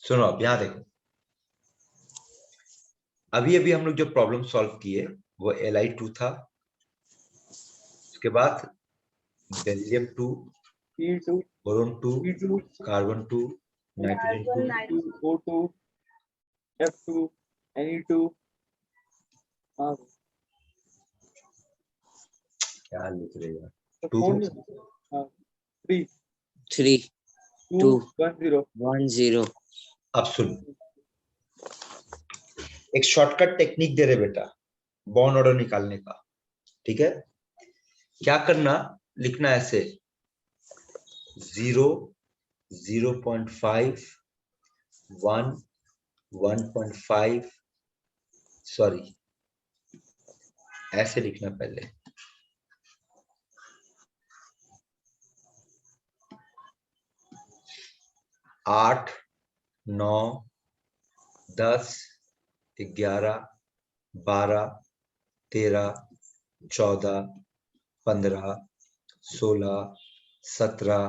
सुनो अब यहाँ देखो, अभी अभी हम लोग जो प्रॉब्लम सॉल्व किए वो Li2 था, उसके बाद beryllium 2, E2, boron 2, E2, carbon 2, nitrogen 2, O2, F2, Ne2. हाँ क्या लिख रहे हैं तो 2, फोन नहीं, हाँ 3, 3, 2, 2, 1, 0. 1, 0. अब सुन, एक शॉर्टकट टेक्निक दे रहे बेटा बॉन्ड ऑर्डर निकालने का, ठीक है? क्या करना, लिखना ऐसे 0, 0.5, 1, 1.5, सॉरी ऐसे लिखना पहले, आठ, 9, 10, 11, 12, 13, 14, 15, 16, 17,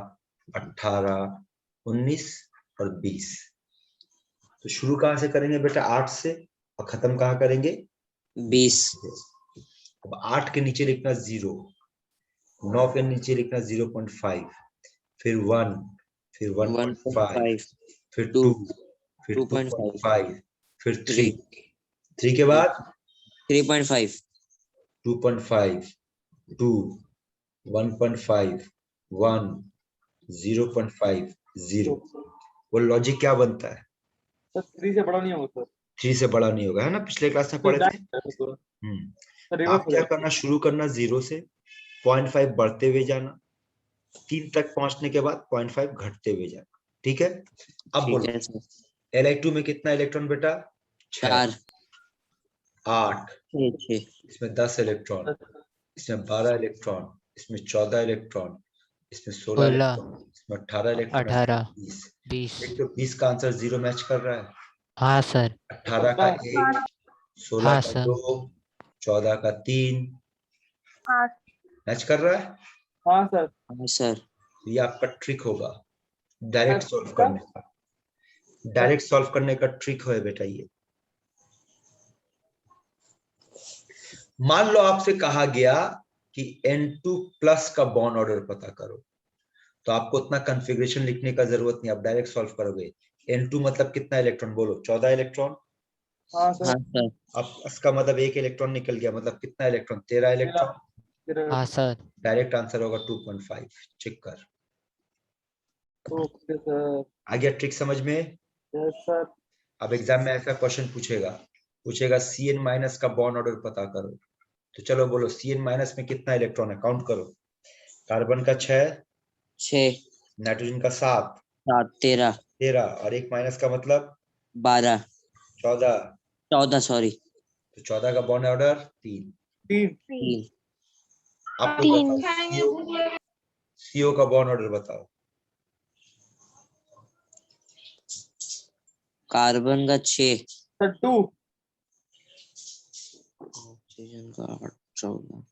18, 19 और 20। तो शुरू कहां से करेंगे बेटा? 8 से, और खत्म कहां करेंगे? 20. अब 8 के नीचे लिखना 0, 9 के नीचे लिखना 0.5, फिर 1, फिर 1.5, 1.5, फिर 2, 2, फिर 2.5, 2.5, फिर 3, 3 के बाद 3.5, 2.5, 2, 1.5, 1, 0.5, 0। वो लॉजिक क्या बनता है? सर 3 से बड़ा नहीं होगा सर. 3 से बड़ा नहीं होगा, है ना? पिछले क्लास में पढ़े थे। आप क्या करना, शुरू करना 0 से, 0.5 बढ़ते हुए जाना, 3 तक पहुंचने के बाद 0.5 घटते हुए जाना, ठीक है? अब ठीक बोलो है सर. Li2 में कितना इलेक्ट्रॉन बेटा? 4, 8, 6, इसमें 10 इलेक्ट्रॉन, इसमें 12 इलेक्ट्रॉन, इसमें 14 इलेक्ट्रॉन, इसमें 16 16, इलेक्ट्रॉन, इसमें 18 इलेक्ट्रॉन, 18, 20। 20। एक तो 20 का आंसर 0 मैच कर रहा है, हाँ सर, 18 का 1, 16 हाँ का सर, 2, 14 का 3 मैच कर रहा है। हाँ सर. हाँ सर. ये आपका ट्रिक होगा डायरेक्ट सॉल्व करने का, डायरेक्ट सॉल्व करने का ट्रिक है बेटा ये। मान लो आपसे कहा गया कि N2 प्लस का बॉन्ड ऑर्डर पता करो, तो आपको उतना कॉन्फ़िगरेशन लिखने का जरूरत नहीं, आप डायरेक्ट सॉल्व करोगे। N2 मतलब कितना इलेक्ट्रॉन? बोलो 14 इलेक्ट्रॉन। हाँ सर. हाँ सर. अब इसका मतलब एक इलेक्ट्रॉन निकल गया, मतलब कितना इलेक्ट्रॉन? 13 इलेक्ट्रॉन। हाँ सर, डायरेक्ट आंसर होगा 2.5। चेक कर, ओके सर. आ गया ट्रिक समझ में? Yes sir. अब एग्जाम में ऐसा क्वेश्चन पूछेगा Cn माइनस का बॉन्ड ऑर्डर पता करो, तो चलो बोलो Cn माइनस में कितना इलेक्ट्रॉन है, काउंट करो। कार्बन का 6, 6, नाइट्रोजन का 7, 7, 13, 13, और एक माइनस का मतलब 12, 14, 14, सॉरी, तो 14 का बॉन्ड ऑर्डर 3। 3. 3. आप लोग बताओ CO का बॉन्ड ऑर्डर बताओ। कार्बन का 6, सर 2. ऑक्सीजन का 8, 14.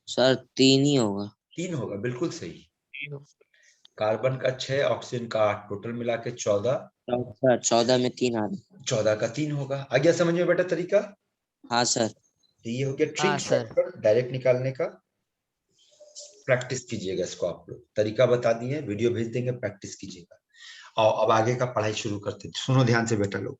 सर 3 ही होगा. 3 होगा, बिल्कुल सही। कार्बन का 6, ऑक्सीजन का 8, टोटल मिला के 14, 14 में 3 आ रहा. 14 का 3 होगा। आ गया समझ में बेटा तरीका? हाँ सर. तो ये हो गया हाँ ट्रिक सर, शॉर्टकट डायरेक्ट निकालने का। प्रैक्टिस कीजिएगा इसको, आप लोग तरीका बता दिए, वीडियो भेज देंगे, प्रैक्टिस कीजिएगा। और अब आगे का पढ़ाई शुरू करते हैं। सुनो ध्यान से बेटा लोग,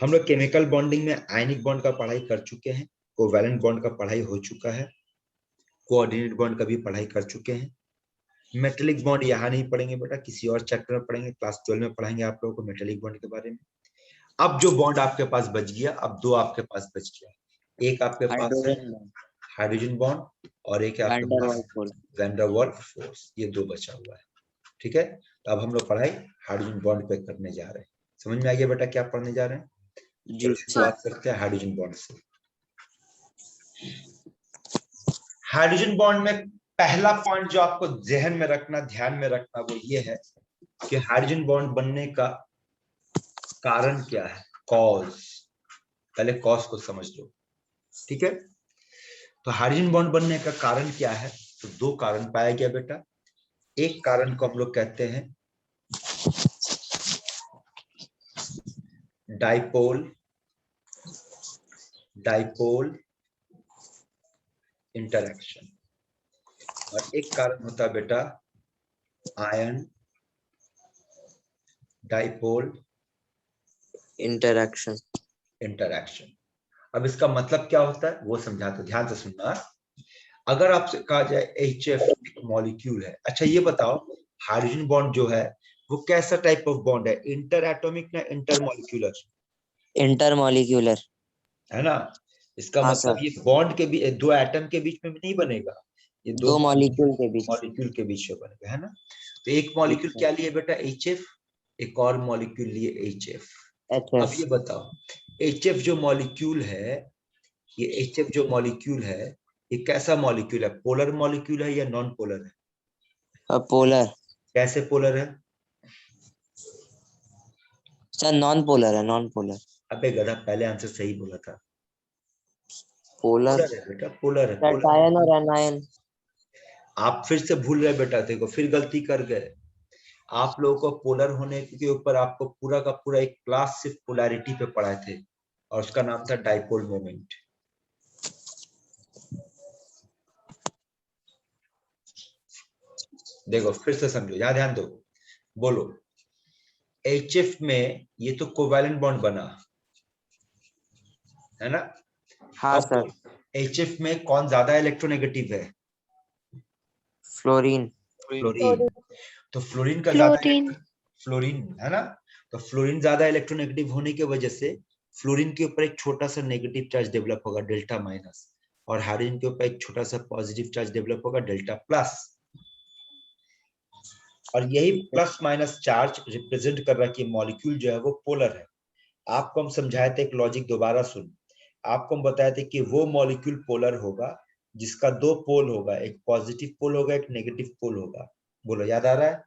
हम लोग केमिकल बॉन्डिंग में आयनिक बॉन्ड का पढ़ाई कर चुके हैं, कोवैलेंट बॉन्ड का पढ़ाई हो चुका है, कोऑर्डिनेट बॉन्ड का भी पढ़ाई कर चुके हैं। मेटेलिक बॉन्ड यहाँ नहीं पढ़ेंगे बेटा, किसी और चैप्टर में पढ़ेंगे, क्लास 12 में पढ़ाएंगे आप लोगों को मेटेलिक बॉन्ड के बारे में। अब जो बॉन्ड आपके पास बच गया, अब 2 आपके पास बच गया, एक आपके पास है हाइड्रोजन बॉन्ड और एक है आपके पास वैन डर वाल्स फोर्स, ये 2 बचा हुआ है, ठीक है? तो अब हम लोग पढ़ाई हाइड्रोजन बॉन्ड पे करने जा रहे हैं। समझ में आ गया बेटा क्या पढ़ने जा रहे हैं? जी शुरुआत करते हैं हाइड्रोजन बॉन्ड से। हाइड्रोजन बॉन्ड में पहला पॉइंट जो आपको जहन में रखना, ध्यान में रखना, वो ये है कि हाइड्रोजन बॉन्ड बनने का कारण क्या है, कॉज। पहले कॉज को समझ लो, ठीक है? तो हाइड्रोजन बॉन्ड बनने का कारण क्या है? तो दो कारण पाया गया बेटा। एक कारण को हम लोग कहते हैं डाइपोल इंटरैक्शन, और एक कारण होता है बेटा आयन डाइपोल इंटरैक्शन। अब इसका मतलब क्या होता है वो समझा, तो ध्यान से सुनना। अगर आपसे कहा जाए HF एक मॉलिक्यूल है, अच्छा ये बताओ हाइड्रोजन बॉन्ड जो है वो कैसा टाइप ऑफ बॉन्ड है, इंटर एटॉमिक ना इंटर मॉलिक्यूलर? इंटरमॉलिक्यूलर। है ना। इसका हाँ मतलब सर, ये बॉन्ड के भी दो एटम के बीच में भी नहीं बनेगा, ये दो दो मॉलिक्यूल के बीच। मॉलिक्यूल के बीच में बनेगा, है ना। तो एक ठीक मॉलिक्यूल है। क्या लिए बेटा HF, एक और मॉलिक्यूल लिए HF। अब HF। ये बताओ HF जो मॉलिक्यूल है, ये HF जो मॉलिक्यूल है ये कैसा मॉलिक्यूल है, पोलर मॉलिक्यूल है या नॉन पोलर है? पोलर। कैसे पोलर है? सर नॉन पोलर है, नॉन पोलर। अबे गधा, पहले आंसर सही बोला था। पोलर। पोलर है बेटा, पोलर है, पोलर है। कैटायन और एनायन। आप फिर से भूल रहे बेटा, देखो फिर गलती कर गए। आप लोगों को पोलर होने के ऊपर आपको पूरा का पूरा एक क्लास सिर्फ पोलैरिटी पे पढ़ाए थे, और उसका नाम था डाइपोल मोमेंट। देखो फिर से समझो, यहां ध्यान दो, बोलो HF में ये तो कोवैलेंट बॉन्ड बना, है ना। हाँ अब सर। HF में कौन ज्यादा इलेक्ट्रोनेगेटिव है? फ्लोरीन। फ्लोरीन। तो फ्लोरीन का ज्यादा फ्लोरीन, है ना। तो फ्लोरीन ज्यादा इलेक्ट्रोनेगेटिव होने की वजह से फ्लोरीन के ऊपर एक छोटा सा नेगेटिव चार्ज डेवलप होगा डेल्टा माइनस, और हाइड्रोजन के ऊपर एक छोटा सा पॉजिटिव चार्ज डेवलप होगा डेल्टा प्लस। और यही प्लस माइनस चार्ज रिप्रेजेंट कर रहा है कि मॉलिक्यूल जो है वो पोलर है। आपको हम समझाए थे, एक लॉजिक दोबारा सुन। आपको हम बताए थे कि वो मॉलिक्यूल पोलर होगा जिसका दो पोल होगा, एक पॉजिटिव पोल होगा एक नेगेटिव पोल होगा। बोलो याद आ रहा है?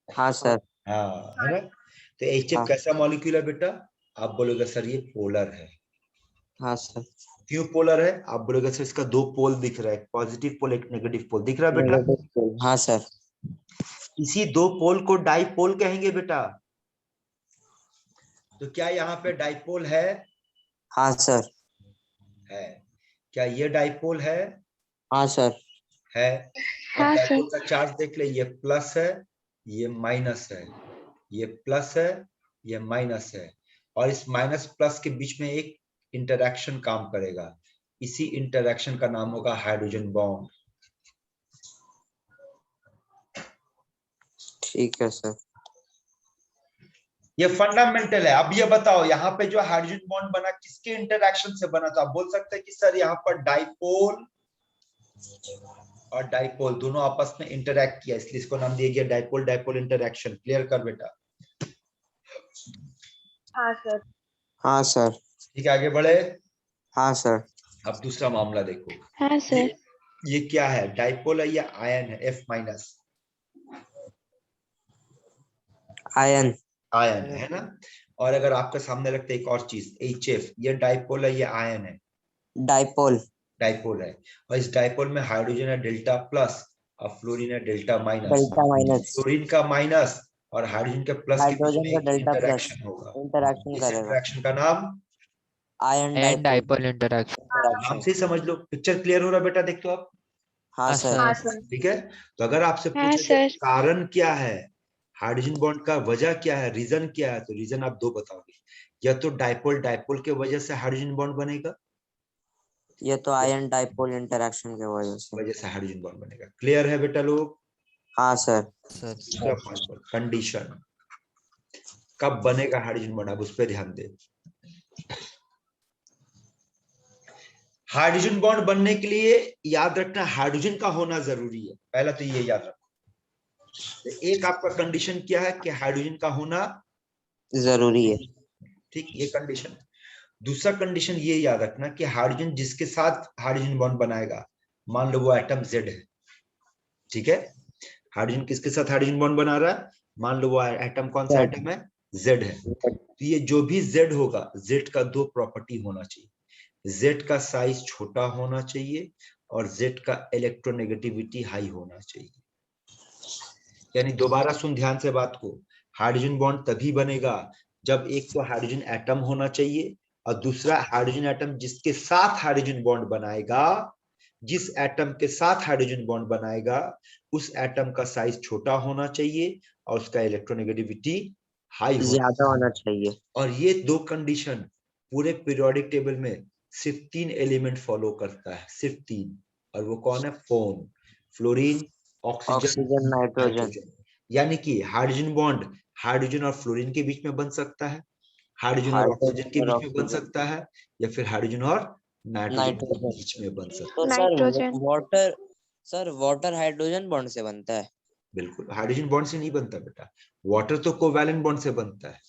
हाँ सर। हाँ, है ना। तो HF हाँ। कैसा मॉलिक्यूल है बेटा? आप बोलोगे सर ये पोलर है। हाँ सर। क्यों पोलर है? आप बोलोगे सर इसका दो पोल दिख रहा है, एक पॉजिटिव पोल एक नेगेटिव पोल दिख रहा है बेटा। नेगेटिव। हाँ सर। इसी दो पोल को डाइपोल कहेंगे बेटा। तो क्या यहाँ पे डाइपोल है? हाँ सर। है। क्या ये डाइपोल है? हाँ सर। है। अब डाइपोल का चार्ज देख ले, ये प्लस है ये माइनस है, ये प्लस है ये माइनस है, और इस माइनस प्लस के बीच में एक इंटरैक्शन काम करेगा, इसी इंटरैक्शन का नाम होगा हाइड्रोजन बॉन्ड। ठीक है सर। ये फंडामेंटल है। अब ये बताओ यहाँ पे जो हाइड्रोजन बॉन्ड बना किसके इंटरैक्शन से बना? तो आप बोल सकते हैं कि सर यहाँ पर डाइपोल और डाइपोल दोनों आपस में इंटरैक्ट किया, इसलिए इसको नाम दिया गया डाइपोल डाइपोल इंटरैक्शन। क्लियर कर बेटा? हाँ सर। हाँ सर। ठीक है, आगे बढ़े। हाँ सर। अब दूसरा मामला देखो। हाँ सर। ये क्या है, डाइपोल है या आयन है? F minus ion. आयन है ना। और अगर आपके सामने रखते एक और चीज HF, ये डाइपोल है या आयन है? डाइपोल। डाइपोल है। और इस डाइपोल में हाइड्रोजन है डेल्टा प्लस और फ्लोरीन है delta minus. Delta minus. Fluorine का माइनस और हाइड्रोजन के प्लस के बीच हाइड्रोजन में का एक डेल्टा प्लस इंटरैक्शन होगा, इंटरैक्शन इस करेगा। इंटरैक्शन का नाम ion and dipole dipole interaction. नाम से ही समझ लो। पिक्चर क्लियर हो रहा है बेटा? देख लो आप। हाँ हाँ सर। हाँ सर। सर। ठीक है। तो अगर आपसे हाँ पूछे कि सर। कारण क्या है, हाइड्रोजन बॉन्ड का वजह क्या है, रीजन क्या है, तो रीजन आप दो बताओगे। या तो डाइपोल डाइपोल के वजह से हाइड्रोजन बॉन्ड बनेगा, ये तो आयन डाइपोल इंटरैक्शन की वजह से। हाइड्रोजन बॉन्ड बनेगा। क्लियर है बेटा लोग? हाँ सर। सर। दूसरा पॉइंट, कंडीशन कब बनेगा हाइड्रोजन बॉन्ड, अब उस पर ध्यान दे। हाइड्रोजन बॉन्ड बनने के लिए याद रखना हाइड्रोजन का होना जरूरी है, पहला तो ये याद रखो। तो एक आपका कंडीशन क्या है कि हाइड्रोजन का होना जरूरी है। ठीक, ये कंडीशन। दूसरा कंडीशन ये याद रखना कि हाइड्रोजन जिसके साथ हाइड्रोजन बॉन्ड बनाएगा, मान लो वो एटम Z है, ठीक है। हाइड्रोजन किसके साथ हाइड्रोजन बॉन्ड बना रहा है? मान लो वो एटम कौन सा एटम है? Z है। तो ये जो भी Z होगा, Z का दो प्रॉपर्टी होना चाहिए। Z का साइज छोटा होना चाहिए और Z का इलेक्ट्रोनेगेटिविटी हाई होना चाहिए। यानी दोबारा सुन ध्यान से बात को, हाइड्रोजन बॉन्ड तभी बनेगा जब एक तो हाइड्रोजन एटम होना चाहिए और दूसरा हाइड्रोजन एटम जिसके साथ हाइड्रोजन बॉन्ड बनाएगा, जिस एटम के साथ हाइड्रोजन बॉन्ड बनाएगा उस एटम का साइज छोटा होना चाहिए और उसका इलेक्ट्रोनेगेटिविटी हाई ज्यादा होना चाहिए। और ये दो कंडीशन पूरे पीरियोडिक टेबल में सिर्फ 3 एलिमेंट फॉलो करता है, सिर्फ 3, और वो कौन है? Phone, fluorine, oxygen, nitrogen. यानी कि हाइड्रोजन बॉन्ड हाइड्रोजन और फ्लोरीन के बीच में बन सकता है, हाइड्रोजन और ऑक्सीजन के बीच में बन सकता है, या फिर हाइड्रोजन और नाइट्रोजन के बीच में बन सकता है। तो सर वाटर हाइड्रोजन बॉन्ड से बनता है? बिल्कुल, हाइड्रोजन बॉन्ड से नहीं बनता बेटा, वाटर तो कोवैलेंट बॉन्ड से बनता है।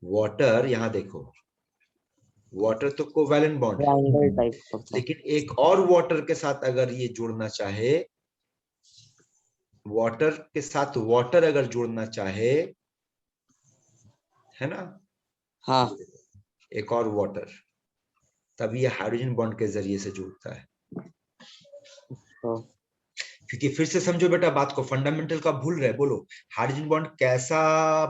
वाटर, यहाँ देखो, वाटर तो कोवैलेंट बॉन्ड है, लेकिन एक और वाटर के साथ अगर ये जुड़ना चाहे, वाटर के साथ वाटर अगर जुड़ना चाहे, है ना? हाँ। एक और वाटर, तब ये हाइड्रोजन बॉन्ड के जरिए से जुड़ता है। क्योंकि फिर से समझो बेटा बात को, फंडामेंटल का भूल रहे, बोलो हाइड्रोजन बॉन्ड कैसा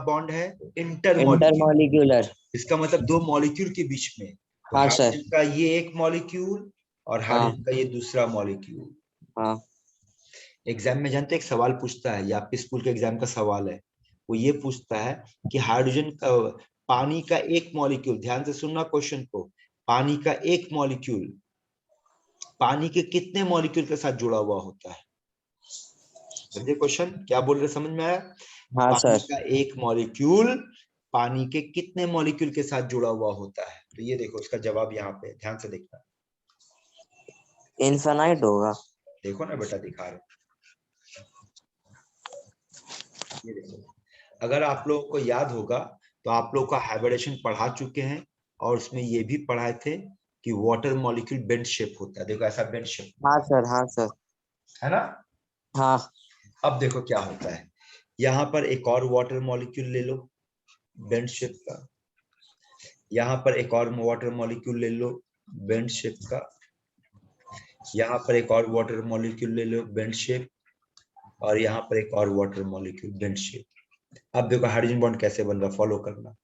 बॉन्ड है? इंटरमॉलिक्यूलर। इसका मतलब दो मॉलिक्यूल के बीच में। तो हाँ हाइड्रोजन का ये एक मॉलिक्यूल और हाइड्रोजन का ये दूसरा मॉलिक्यूल। हाँ। एग्जाम में जानते एक सवाल पूछता है, या आपके स्कूल के एग्जाम का सवाल है, वो ये पूछता है कि हाइड्रोजन का, पानी का एक मॉलिक्यूल, ध्यान से सुनना क्वेश्चन को, पानी का एक मॉलिक्यूल पानी के कितने मॉलिक्यूल के साथ जुड़ा हुआ होता है? समझे क्वेश्चन क्या बोल रहे, समझ में आया? हाँ पानी सर। का एक मॉलिक्यूल पानी के कितने मॉलिक्यूल के साथ जुड़ा हुआ होता है? तो ये देखो इसका जवाब यहाँ पे ध्यान से देखना, इनफाइनाइट होगा। देखो ना बेटा दिखा रहे, ये देखो, अगर आप लोगों को याद होगा तो आप लोग का हाइब्रिडेशन पढ़ा चुके हैं और उसमें ये भी पढ़ाए थे कि वाटर मॉलिक्यूल बेंड शेप होता है। देखो ऐसा बेंड शेप। हाँ सर, हाँ सर, है ना? हाँ। अब देखो क्या होता है, यहाँ पर एक और वाटर मॉलिक्यूल ले लो बेंड शेप का, यहाँ पर एक और वाटर मॉलिक्यूल ले लो बेंड शेप का, यहाँ पर एक और वाटर मॉलिक्यूल ले लो बेंड शेप, और यहाँ पर एक और वाटर मॉलिक्यूल बेंड शेप। अब देखो हाइड्रोजन बॉन्ड कैसे बन रहा, फॉलो करना।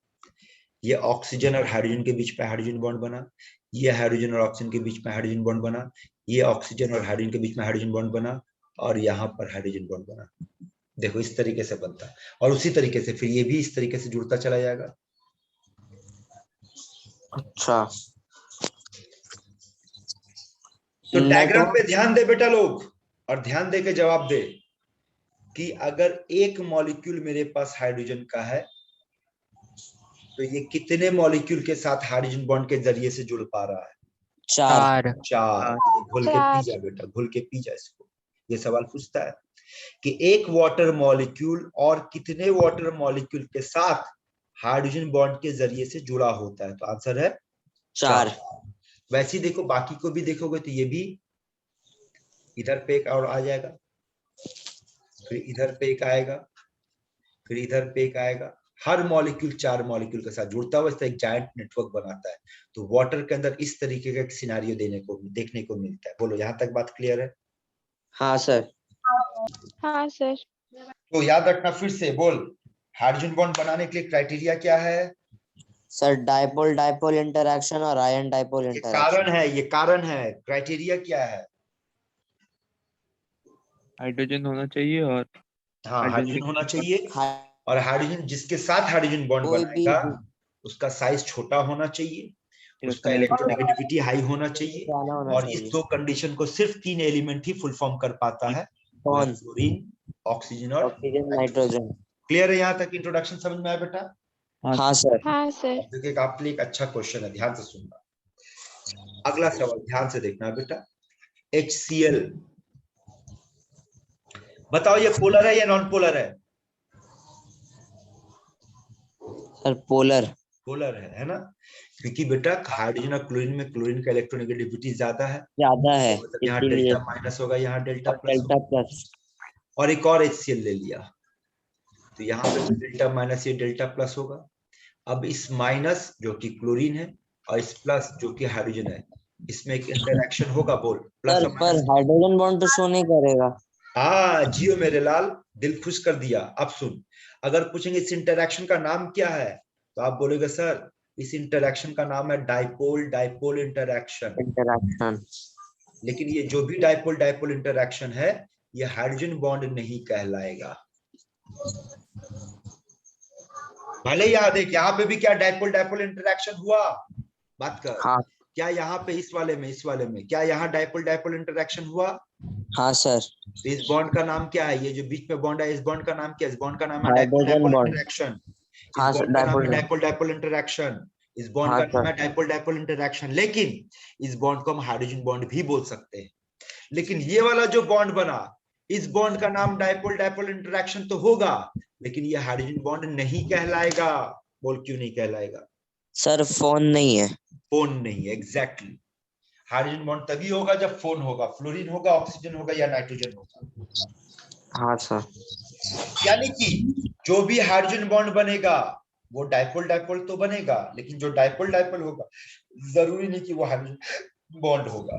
ये ऑक्सीजन और हाइड्रोजन के बीच में हाइड्रोजन बॉन्ड बना, ये हाइड्रोजन और ऑक्सीजन के बीच में हाइड्रोजन बॉन्ड बना, ये ऑक्सीजन और हाइड्रोजन के बीच में हाइड्रोजन बॉन्ड बना, और यहाँ पर हाइड्रोजन बॉन्ड बना। देखो इस तरीके से बनता है, और उसी तरीके से फिर ये भी इस तरीके से जुड़ता चला जाएगा। अच्छा, तो डायग्राम पे ध्यान दे बेटा लोग, और ध्यान दे के जवाब दे कि अगर एक मॉलिक्यूल मेरे पास हाइड्रोजन का है तो ये कितने मॉलिक्यूल के साथ हाइड्रोजन बॉन्ड के जरिए से जुड़ पा रहा है? 4। घुल के पी जा बेटा, घुल के पी जा इसको। ये सवाल पूछता है कि एक वाटर मॉलिक्यूल और कितने वाटर मॉलिक्यूल के साथ हाइड्रोजन बॉन्ड के जरिए से जुड़ा होता है? तो आंसर है 4। वैसे ही देखो बाकी को भी देखोगे तो ये भी इधर पे एक और आ जाएगा, फिर इधर पे एक आएगा, फिर इधर पे एक आएगा। हर मॉलिक्यूल 4 मॉलिक्यूल के साथ जुड़ता हुआ एक जायंट नेटवर्क बनाता है। तो वाटर के अंदर इस तरीके का एक सिनेरियो देखने को मिलता है। बोलो यहाँ तक बात क्लियर है? हाँ सर। हाँ सर। तो याद रखना फिर से बोल, हाइड्रोजन बॉन्ड बनाने के लिए क्राइटेरिया क्या है? सर डाइपोल डाइपोल इंटरेक्शन और आयन डाइपोल इंटरेक्शन। ये कारण है। क्राइटेरिया क्या है? हाइड्रोजन होना चाहिए और हाँ, हाइड्रोजन होना चाहिए, और हाइड्रोजन जिसके साथ हाइड्रोजन बॉन्ड कोई भी बनाएगा उसका साइज छोटा होना चाहिए, उसका इलेक्ट्रोनेगेटिविटी हाई होना चाहिए, और इस दो कंडीशन को सिर्फ 3 एलिमेंट ही फुल फॉर्म कर पाता है, फ्लोरीन, ऑक्सीजन और नाइट्रोजन। क्लियर है? यहाँ तक इंट्रोडक्शन समझ में आया बेटा? हाँ सर। हाँ सर। देखिए आपके लिए एक अच्छा क्वेश्चन है, ध्यान से सुनना। अगला सवाल ध्यान से देखना बेटा, HCl बताओ ये पोलर है या नॉन पोलर है? Sir polar. पोलर है ना? क्योंकि बेटा हाइड्रोजन और क्लोरीन में क्लोरीन का इलेक्ट्रोनेगेटिविटी ज्यादा है, मतलब यहाँ डेल्टा माइनस होगा, यहाँ डेल्टा प्लस। और एक और HCl ले लिया तो यहाँ पे डेल्टा माइनस ये डेल्टा प्लस होगा। अब इस माइनस जो कि क्लोरीन है और इस प्लस जो कि हाइड्रोजन है, इसमें एक इंटरेक्शन होगा, बोल प्लस सर और पर माइनस। हाइड्रोजन बॉन्ड तो शो नहीं करेगा। हाँ जियो मेरे लाल, दिल खुश कर दिया। अब सुन, अगर पूछेंगे इस इंटरेक्शन का नाम क्या है, तो आप बोलोगे सर इस इंटरेक्शन का नाम है डाइपोल डाइपोल इंटरेक्शन। इंटरेक्शन। लेकिन ये जो भी डाइपोल डाइपोल इंटरेक्शन है, ये हाइड्रोजन बॉन्ड नहीं कहलाएगा। भले याद है कि यहाँ पे भी क्या डाइपोल डाइपोल इंटरेक्शन हुआ, बात कर। हाँ क्या यहाँ पे इस वाले में क्या यहाँ डाइपोल डाइपोल इंटरेक्शन हुआ? हाँ सर। तो इस बॉन्ड का नाम क्या है? ये जो बीच में बॉन्ड है, इस बॉन्ड का नाम क्या है? इस बॉन्ड का नाम है dipole hydrogen dipole bond. Interaction. इस हाँ सर, बॉन्ड का नाम है डाइपोल। Dipole dipole interaction. इस बॉन्ड हाँ का नाम सर। है डाइपोल डाइपोल इंटरेक्शन। लेकिन इस बॉन्ड को हम हाइड्रोजन बॉन्ड भी बोल सकते हैं। लेकिन ये वाला जो बॉन्ड बना, इस बॉन्ड का नाम डाइपोल डाइपोल इंटरेक्शन तो होगा, लेकिन ये हाइड्रोजन बॉन्ड नहीं कहलाएगा। बोल क्यों नहीं कहलाएगा? सर फोन नहीं है। फोन नहीं है, एग्जैक्टली। हाइड्रोजन बॉन्ड तभी होगा जब फोन होगा, फ्लोरीन होगा, ऑक्सीजन होगा या नाइट्रोजन होगा। हाँ सर। यानी कि जो भी हाइड्रोजन बॉन्ड बनेगा वो डाइपोल डाइपोल तो बनेगा, लेकिन जो डाइपोल डाइपोल होगा जरूरी नहीं कि वो हाइड्रोजन बॉन्ड होगा।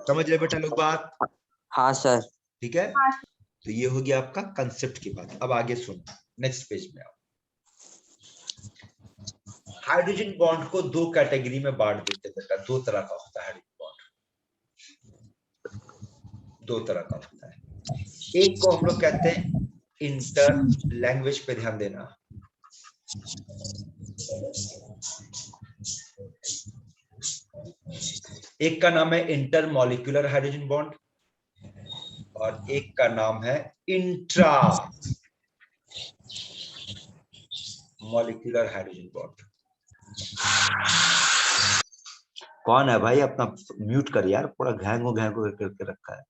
समझ रहे बेटा लोग बात? हाँ सर। ठीक है, तो ये हो गया आपका कंसेप्ट की बात। अब आगे सुनो, नेक्स्ट पेज में आओ। हाइड्रोजन बॉन्ड को दो कैटेगरी में बांट देते बेटा, दो तरह का होता है हाइड्रोजन बॉन्ड, दो तरह का होता है। एक को हम लोग कहते हैं इंटर, लैंग्वेज पे ध्यान देना। एक का नाम है इंटर मॉलिक्यूलर हाइड्रोजन बॉन्ड और एक का नाम है इंट्रा मॉलिक्यूलर हाइड्रोजन बॉन्ड। कौन है भाई? अपना म्यूट कर यार, पूरा घैंगो घैंगो करके रखा है।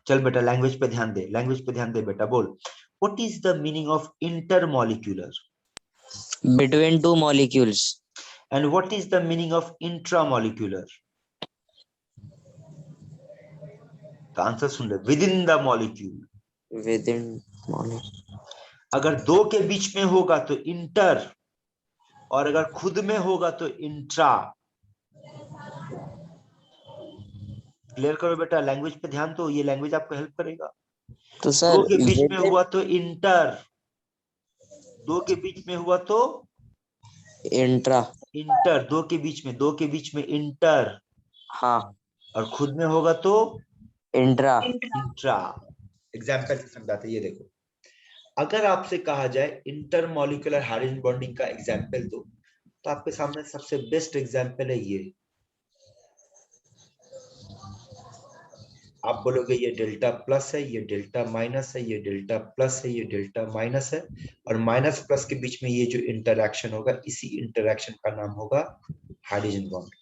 चल बेटा लैंग्वेज पे ध्यान दे, लैंग्वेज पे ध्यान दे बेटा। बोल what is the meaning of inter molecular? Between two molecules. And what is the meaning of intra molecular? तो आंसर सुन ले, with in the molecule. With in molecule. अगर दो के बीच में होगा तो इंटर, और अगर खुद में होगा तो इंट्रा। क्लियर करो बेटा, लैंग्वेज पे ध्यान दो, ये लैंग्वेज आपको हेल्प करेगा। तो दो सर के बीच में हुआ तो इंटर, दो के बीच में हुआ तो इंट्रा। इंटर, दो के बीच में, दो के बीच में इंटर, हाँ और खुद में होगा तो इंट्रा। इंट्रा। एग्जाम्पल से समझाते, ये देखो। अगर आपसे कहा जाए इंटर मॉलिक्यूलर हाइड्रोजन बॉन्डिंग का एग्जाम्पल दो, तो आपके सामने सबसे बेस्ट एग्जाम्पल है ये। आप बोलोगे ये डेल्टा प्लस है, ये डेल्टा माइनस है, ये डेल्टा प्लस है, ये डेल्टा माइनस है, और माइनस प्लस के बीच में ये जो इंटरैक्शन होगा, इसी इंटरैक्शन का नाम होगा हाइड्रोजन बॉन्ड।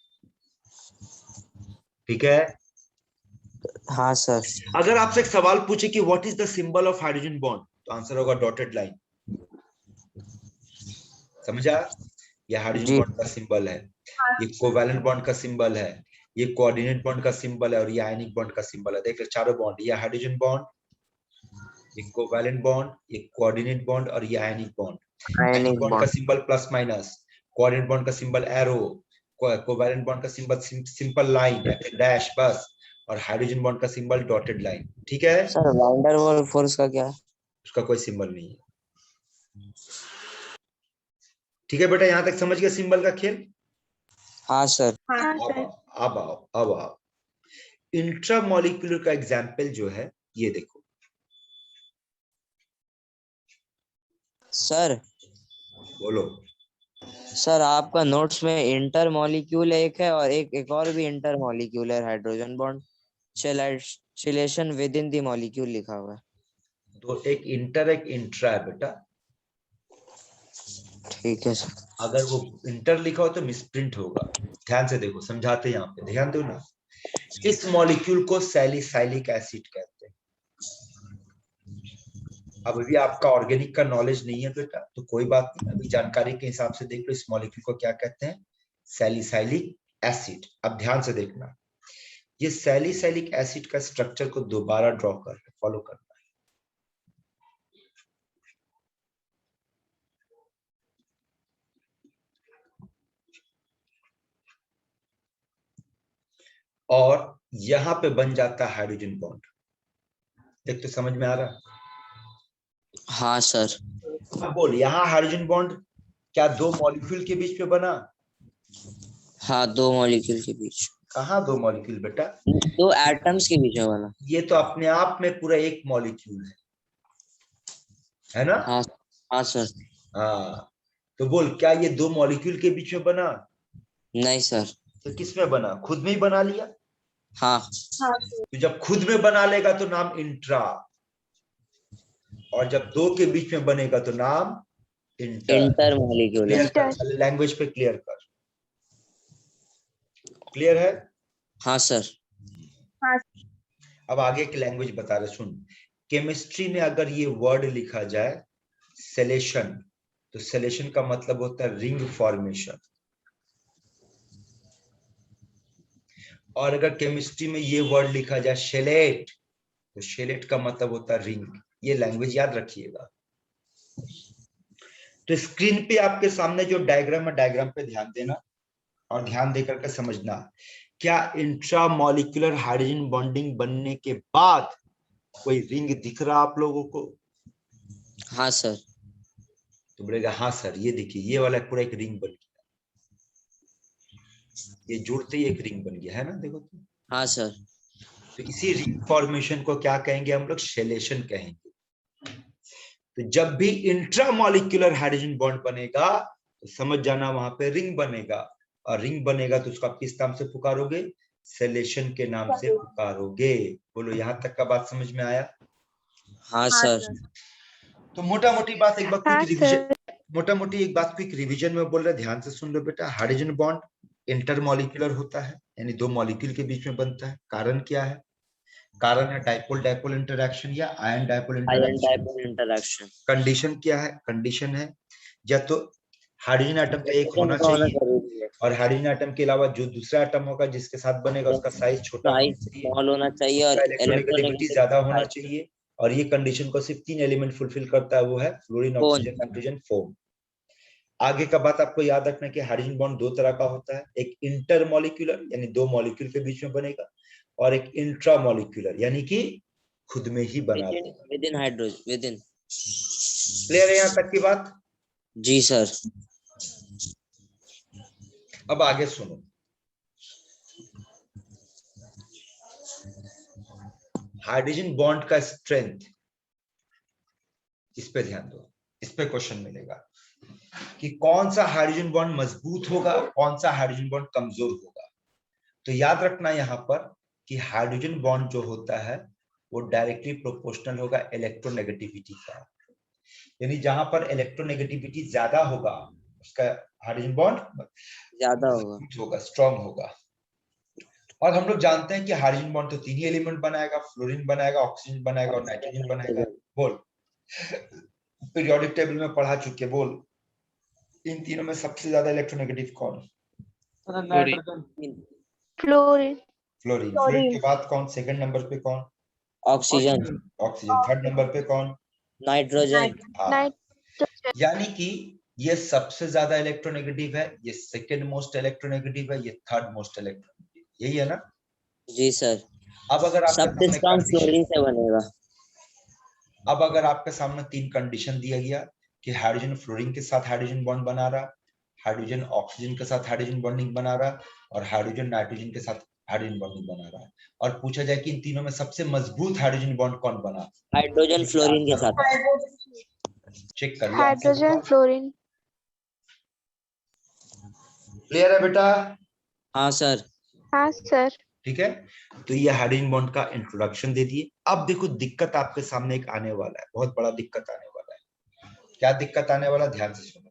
ठीक है? हाँ सर। अगर आपसे एक सवाल पूछे कि what is the symbol of hydrogen bond, तो आंसर होगा डॉटेड लाइन। समझा? ये हाइड्रोजन जी। बॉन्ड का सिंबल है, ये कोवैलेंट बॉन्ड का सिंबल है, ये कोऑर्डिनेट बॉन्ड का सिंबल है, और ये आयनिक बॉन्ड का सिंबल है। देख लो चारों बॉन्ड, ये हाइड्रोजन बॉन्ड, ये कोवैलेंट बॉन्ड, ये कोऑर्डिनेट बॉन्ड, और ये आयनिक बॉन्ड। आयनिक आयनिक बॉन्ड का bond. Symbol plus minus, coordinate bond का सिंबल एरो, कोवैलेंट बॉन्ड का सिंबल सिंपल लाइन या फिर डैश बस, और हाइड्रोजन बॉन्ड का सिंबल डॉटेड लाइन। ठीक है? सर वैन डर वाल फोर्स का क्या है? उसका कोई सिंबल नहीं है। ठीक है बेटा, यहां तक समझ गया सिंबल का खेल? हाँ सर। हाँ अब सर। आओ, अब आओ, अब आओ। इंट्रामोलिक्यूलर का एग्जाम्पल जो है, ये देखो। सर बोलो। सर आपका नोट्स में इंटर मॉलिक्यूल एक है और एक और भी इंटर मॉलिक्यूल है hydrogen bond chelation with in the molecule लिखा हुआ है। तो एक इंटर एक इंट्रा है बेटा। ठीक है सर। अगर वो इंटर लिखा हो तो मिसप्रिंट होगा। ध्यान से देखो, समझाते हैं, यहाँ पे ध्यान दो ना। इस मॉलिक्यूल को सैलिसाइलिक एसिड कहते हैं। अब अभी आपका ऑर्गेनिक का नॉलेज नहीं है बेटा, तो कोई बात नहीं, अभी जानकारी के हिसाब से देख लो इस मॉलिक्यूल को क्या कहते हैं, सैलिसाइलिक एसिड। अब ध्यान से देखना, ये सैलिसाइलिक एसिड का स्ट्रक्चर को दोबारा ड्रॉ कर, फॉलो करना है। और यहां पे बन जाता है हाइड्रोजन बॉन्ड। एक तो समझ में आ रहा? हाँ सर। अब बोल, यहाँ हाइड्रोजन बॉन्ड क्या दो मॉलिक्यूल के बीच में बना? हाँ, दो मॉलिक्यूल के बीच। कहाँ दो मॉलिक्यूल बेटा? दो एटम्स के बीच में बना। ये तो अपने आप में पूरा एक मॉलिक्यूल है ना? हाँ हाँ सर। हाँ, तो बोल, क्या ये दो मॉलिक्यूल के बीच में बना? नहीं सर। तो किस में बना? खुद में ही बना लिया। हाँ। तो जब खुद में बना लेगा तो नाम इंट्रा, और जब दो के बीच में बनेगा तो नाम इंटर। Inter molecular. क्लियर कर, पहले लैंग्वेज पे क्लियर कर। क्लियर है? हाँ सर। अब आगे की लैंग्वेज बता रहे, सुन। केमिस्ट्री में अगर ये वर्ड लिखा जाए सेलेशन, तो सेलेशन का मतलब होता है रिंग फॉर्मेशन। और अगर केमिस्ट्री में ये वर्ड लिखा जाए शेलेट, तो शेलेट का मतलब होता है रिंग। ये लैंग्वेज याद रखिएगा। तो स्क्रीन पे आपके सामने जो डायग्राम है, डायग्राम पे ध्यान देना और ध्यान देकर के समझना। क्या इंट्रामॉलिक्यूलर हाइड्रोजन बॉन्डिंग बनने के बाद कोई रिंग दिख रहा आप लोगों को? हाँ सर। तो बोलेगा हाँ सर, ये देखिए, ये वाला पूरा एक रिंग बन गया, ये जुड़ते ही एक रिंग बन गया, है ना? देखो तो। हाँ सर। तो इसी रिंग फॉर्मेशन को क्या कहेंगे हम लोग? शेलेशन कहेंगे। तो जब भी इंट्रामॉलिक्यूलर हाइड्रोजन बॉन्ड बनेगा तो समझ जाना वहां पे रिंग बनेगा, और रिंग बनेगा तो उसको आप किस नाम से पुकारोगे? सेलेशन के नाम से पुकारोगे। बोलो, यहां तक का बात समझ में आया? हाँ सर। तो मोटा मोटी बात एक बार हाँ क्विक रिवीजन, सर। मोटा मोटी एक बात क्विक रिवीजन में बोल रहे, ध्यान से सुन लो बेटा। हाइड्रोजन बॉन्ड इंटरमॉलिक्यूलर होता है, यानी दो मॉलिक्यूल के बीच में बनता है। कारण क्या है? कारण है डाइपोल डाइपोल इंटरैक्शन या ion dipole ion interaction. Dipole interaction. Condition क्या है? कंडीशन है या तो हाइड्रोजन एटम का एक होना होना चाहिए, जरूरी है। और हाइड्रोजन एटम के अलावा जो दूसरा एटम होगा जिसके साथ बनेगा उसका साइज छोटा होना साइज चाहिए, स्मॉल होना चाहिए और उसका इलेक्ट्रोनेगेटिविटी ज्यादा होना इलेक्ट्रोनेगेटिव। चाहिए। और ये कंडीशन को सिर्फ तीन एलिमेंट फुलफिल करता है, वो है फ्लोरीन, कौन? Oxygen, nitrogen, foam. आगे का बात आपको याद रखना कि हाइड्रोजन बॉन्ड दो तरह का होता है, एक इंटर मॉलिक्यूलर यानी दो मॉलिक्यूल के बीच में बनेगा, और एक इंट्रा मॉलिक्यूलर यानी कि खुद में ही बना लेगा। With in hydrogen with in. Clear है यहाँ तक की बात? जी सर। अब आगे सुनो। हाइड्रोजन बॉन्ड का स्ट्रेंथ, इस पे ध्यान दो, इस पे क्वेश्चन मिलेगा कि कौन सा हाइड्रोजन बॉन्ड मजबूत होगा, कौन सा हाइड्रोजन बॉन्ड कमजोर होगा। तो याद रखना यहाँ पर कि हाइड्रोजन बॉन्ड जो होता है वो डायरेक्टली प्रोपोर्शनल होगा इलेक्ट्रोनेगेटिविटी का, यानी जहां पर इलेक्ट्रोनेगेटिविटी ज्यादा होगा उसका हाइड्रोजन बॉन्ड ज्यादा होगा। मजबूत होगा, स्ट्रांग होगा। और हम लोग जानते हैं कि हाइड्रोजन बॉन्ड तो तीन ही एलिमेंट बनाएगा, फ्लोरीन बनाएगा, ऑक्सीजन बनाएगा और नाइट्रोजन बनाएगा। बोल, पीरियोडिक टेबल में पढ़ा चुके, बोल इन तीनों में सबसे ज्यादा इलेक्ट्रोनेगेटिव कौन? फ्लोरीन। फ्लोरीन। फ्लोरीन। फ्लोरीन के बाद कौन? सेकंड नंबर पे कौन? ऑक्सीजन। ऑक्सीजन। थर्ड नंबर पे कौन? नाइट्रोजन। हाँ, नाइट्रोजन। यानी कि ये सबसे ज्यादा इलेक्ट्रोनेगेटिव है, ये सेकंड मोस्ट इलेक्ट्रोनेगेटिव है, ये थर्ड मोस्ट इलेक्ट्रोनेगेटिव, यही है ना? जी सर। अब अगर आपके सबसे सामने स्ट्रॉन्ग कंडीशन, फ्लोरीन से बनेगा। अब अगर आपके सामने तीन कंडीशन दिया गया कि हाइड्रोजन फ्लोरीन के साथ हाइड्रोजन बॉन्ड बना रहा, हाइड्रोजन ऑक्सीजन के साथ हाइड्रोजन बॉन्डिंग बना रहा, और हाइड्रोजन नाइट्रोजन के साथ हाइड्रोजन बॉन्डिंग बना रहा है, और पूछा जाए कि इन तीनों में सबसे मजबूत हाइड्रोजन बॉन्ड कौन बना, हाइड्रोजन फ्लोरीन के साथ। चेक कर लिया? Hydrogen fluorine. क्लियर है बेटा? हाँ सर। हाँ सर। ठीक है, तो ये हाइड्रोजन बॉन्ड का इंट्रोडक्शन दे दिए। अब देखो दिक्कत आपके सामने एक आने वाला है, बहुत बड़ा दिक्कत आने वाला है। क्या दिक्कत आने वाला? ध्यान से सुनो।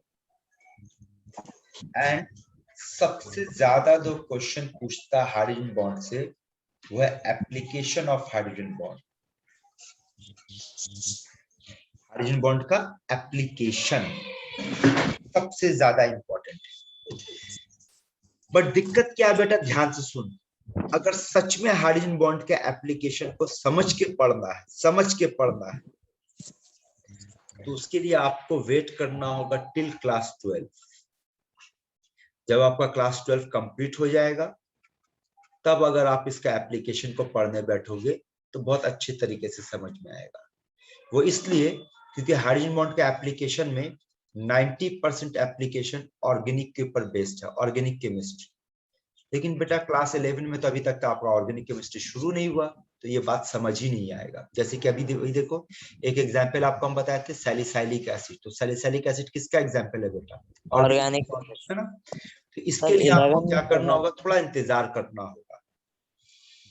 एंड सबसे ज्यादा जो क्वेश्चन पूछता है हाइड्रोजन बॉन्ड से वो है application of hydrogen bond. Hydrogen bond का एप्लीकेशन सबसे ज्यादा इंपॉर्टेंट है। बट दिक्कत क्या है बेटा? ध्यान से सुन। अगर सच में हाइड्रोजन बॉन्ड के एप्लीकेशन को समझ के पढ़ना है, समझ के पढ़ना है, तो उसके लिए आपको वेट करना होगा टिल क्लास 12। जब आपका क्लास 12 कंप्लीट हो जाएगा तब अगर आप इसका एप्लीकेशन को पढ़ने बैठोगे तो बहुत अच्छे तरीके से समझ में आएगा। वो इसलिए क्योंकि हाइड्रोजन बॉन्ड के एप्लीकेशन में 90% एप्लीकेशन ऑर्गेनिक के ऊपर बेस्ड है, ऑर्गेनिक केमिस्ट्री। लेकिन बेटा क्लास 11 में तो अभी तक तो आपका ऑर्गेनिक केमिस्ट्री शुरू नहीं हुआ, तो ये बात समझ ही नहीं आएगा। जैसे कि अभी देखो एक एग्जांपल आपको हम बताए थे सैलिसाइलिक एसिड, तो सैलिसाइलिक एसिड किसका एग्जांपल है बेटा? ऑर्गेनिक है ना। तो इसके सर लिए आपको 11 क्या करना होगा, थोड़ा इंतजार करना होगा।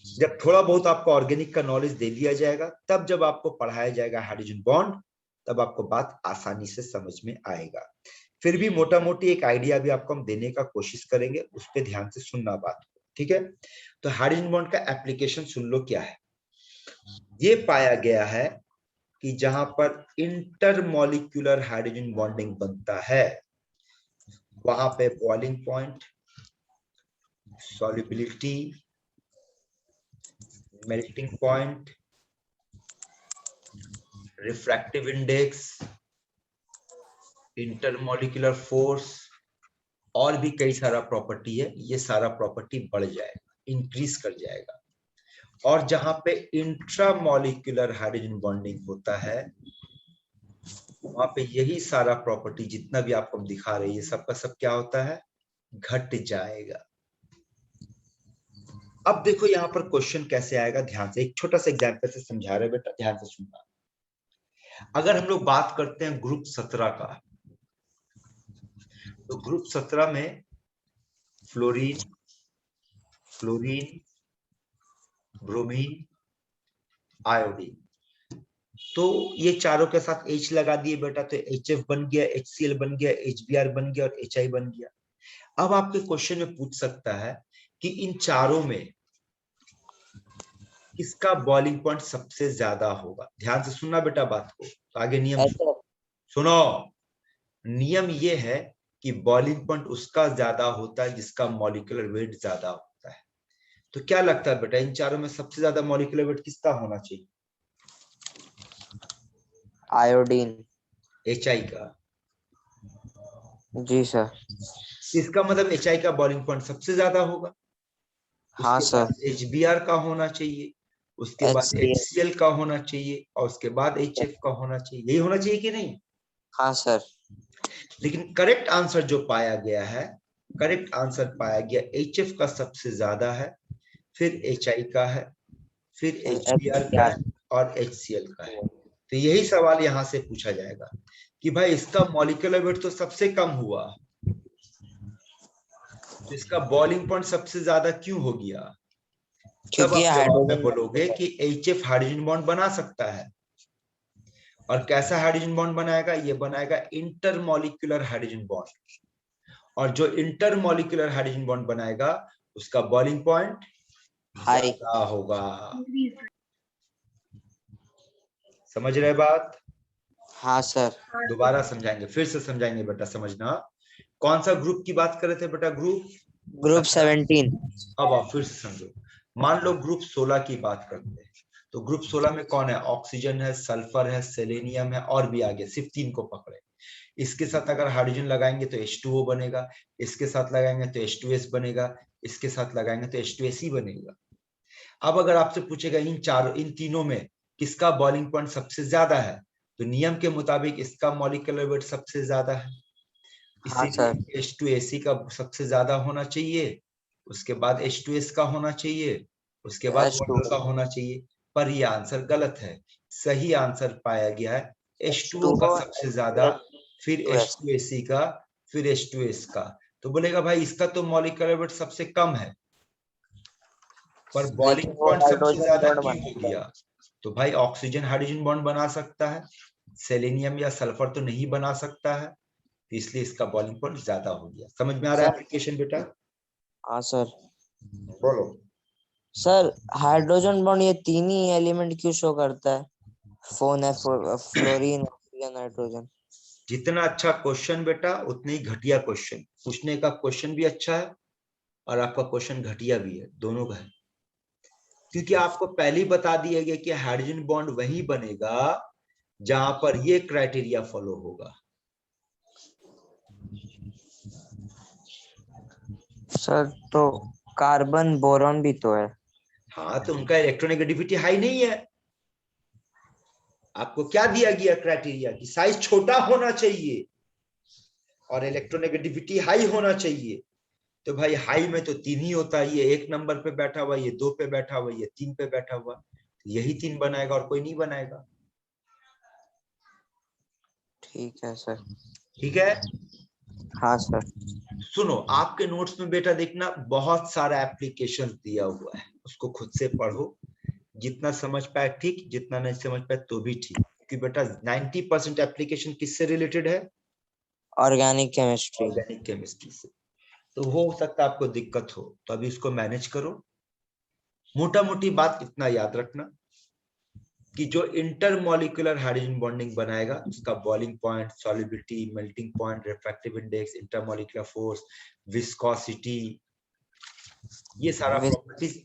जब थोड़ा बहुत आपको ऑर्गेनिक का नॉलेज दे दिया जाएगा, तब जब आपको पढ़ाया जाएगा हाइड्रोजन बॉन्ड, तब आपको बात आसानी से समझ में आएगा। फिर भी मोटा मोटी एक आइडिया भी आपको हम देने का कोशिश करेंगे, उस पर ध्यान से सुनना बात, ठीक है। तो हाइड्रोजन बॉन्ड का एप्लीकेशन सुन लो क्या है। ये पाया गया है कि जहां पर इंटरमॉलिक्यूलर हाइड्रोजन बॉन्डिंग बनता है, वहां पे boiling point, solubility, melting point, refractive index, intermolecular force और भी कई सारा प्रॉपर्टी है, ये सारा प्रॉपर्टी बढ़ जाएगा, इंक्रीज कर जाएगा। और जहां पे इंट्रामॉलिक्यूलर हाइड्रोजन बॉन्डिंग होता है, वहां पे यही सारा प्रॉपर्टी जितना भी आपको हम दिखा रहे हैं, ये सबका सब क्या होता है, घट जाएगा। अब देखो यहाँ पर क्वेश्चन कैसे आएगा, ध्यान से एक छोटा सा एग्जांपल से समझा रहे बेटा, ध्यान से सुनना। अगर हम लोग बात करते हैं ग्रुप 17 का, तो ग्रुप 17 में फ्लोरीन, ब्रोमीन, आयोडीन, तो ये चारों के साथ H लगा दिए बेटा, तो HF बन गया, HCl बन गया, HBr बन गया और HI बन गया। अब आपके क्वेश्चन में पूछ सकता है कि इन चारों में किसका बॉइलिंग पॉइंट सबसे ज्यादा होगा। ध्यान से सुनना बेटा बात को, तो आगे नियम सुनो। नियम ये है कि बॉइलिंग पॉइंट उसका ज्यादा होता है जिसका मॉलिक्यूलर वेट ज्यादा होता है। तो क्या लगता है बेटा, इन चारों में सबसे ज्यादा मॉलिक्यूलर वेट किसका होना चाहिए? आयोडीन। HI का। जी सर। इसका मतलब HI का बॉइलिंग पॉइंट सबसे ज्यादा होगा। हाँ उसके सर। बाद HBr का होना चाहिए, उसके बाद HCl। HCl का होना चाहिए और उसके बाद HF का होना चाहिए। यही होना चाहिए कि नहीं? हाँ सर। लेकिन करेक्ट आंसर जो पाया गया है, करेक्ट आंसर पाया गया HF का सबसे ज्यादा है, फिर HI का है, फिर HBr का है और HCl का है। तो यही सवाल यहां से पूछा जाएगा कि भाई इसका मॉलिक्यूलर वेट तो सबसे कम हुआ, तो इसका बॉइलिंग पॉइंट सबसे ज्यादा क्यों हो गया? तब क्योंकि आप जवाब में हाइड्रोजन बोलोगे कि HF हाइड्रोजन बॉन्ड बना सकता है। और कैसा हाइड्रोजन बॉन्ड बनाएगा? ये बनाएगा इंटरमॉलिक्यूलर हाइड्रोजन बॉन्ड। और जो इंटरमॉलिक्यूलर हाइड्रोजन बॉन्ड बनाएगा उसका बॉइलिंग पॉइंट हाई। ज्यादा होगा। समझ रहे बात? हाँ सर। दोबारा समझाएंगे, फिर से समझाएंगे बेटा, समझना। कौन सा ग्रुप की बात कर रहे थे बेटा? ग्रुप 17। अब आप फिर से समझो। मान लो ग्रुप 16 की बात करते हैं, तो ग्रुप 16 में कौन है? ऑक्सीजन है, सल्फर है, सेलेनियम है और भी आगे, सिर्फ 3 को पकड़े। इसके साथ अगर हाइड्रोजन लगाएंगे तो H2O बनेगा, इसके साथ लगाएंगे तो H2S बनेगा, इसके साथ लगाएंगे तो H2S ही बनेगा। अब अगर आपसे पूछेगा इन तीनों में किसका बॉइलिंग पॉइंट सबसे ज्यादा है, तो नियम के मुताबिक इसका मॉलिक्यूलर वेट सबसे ज्यादा है, हाँ सर। इसीलिए H2AC का सबसे ज्यादा होना चाहिए, उसके बाद H2S का होना चाहिए, उसके बाद H2O। वाटर का होना चाहिए। पर ये आंसर गलत है। सही आंसर पाया गया है H2O का सबसे ज्यादा, फिर H2AC का, फिर H2S का। तो बोलेगा भाई इसका तो मॉलिक्यूलर वेट सबसे कम है, पर बॉइलिंग लेकिन वो पॉइंट सबसे हाइड्रोजन ज्यादा बॉन्ड क्यों हो गया? तो भाई ऑक्सीजन हाइड्रोजन बॉन्ड बना सकता है, सेलेनियम या सल्फर तो नहीं बना सकता है, तो इसलिए इसका बॉइलिंग पॉइंट ज्यादा हो गया। समझ में आ रहा है एप्लीकेशन बेटा? हाँ सर। बोलो। सर हाइड्रोजन बॉन्ड ये तीन ही एलिमेंट क्यों शो करता है? Fluorine, oxygen, nitrogen. जितना अच्छा क्वेश्चन बेटा उतने ही घटिया क्वेश्चन। पूछने का क्वेश्चन भी अच्छा है और आपका क्वेश्चन घटिया भी है, दोनों का है। क्योंकि आपको पहले ही बता दिया गया कि हाइड्रोजन बॉन्ड वही बनेगा जहां पर ये क्राइटेरिया फॉलो होगा। सर तो कार्बन बोरॉन भी तो है। हाँ, तो उनका इलेक्ट्रोनेगेटिविटी हाई नहीं है। आपको क्या दिया गया क्राइटेरिया कि साइज छोटा होना चाहिए और इलेक्ट्रोनेगेटिविटी हाई होना चाहिए। तो भाई हाई में तो 3 ही होता है, ये 1 नंबर पे बैठा हुआ, ये 2 पे बैठा हुआ, ये 3 पे बैठा हुआ, यही 3 बनाएगा और कोई नहीं बनाएगा। ठीक है सर। ठीक है, हाँ सर। सुनो, आपके नोट्स में बेटा देखना बहुत सारा एप्लीकेशन दिया हुआ है, उसको खुद से पढ़ो, जितना समझ पाए ठीक, जितना नहीं समझ पाए तो भी ठीक, क्योंकि बेटा 90% एप्लीकेशन किससे रिलेटेड है? Organic chemistry. ऑर्गेनिक केमिस्ट्री से। तो हो सकता है आपको दिक्कत हो, तो अभी इसको मैनेज करो। मोटा मोटी बात इतना याद रखना कि जो इंटरमॉलिक्यूलर हाइड्रोजन बॉन्डिंग बनाएगा उसका boiling point, solubility, melting point, refractive index, intermolecular force, viscosity, ये सारा प्रॉपर्टीज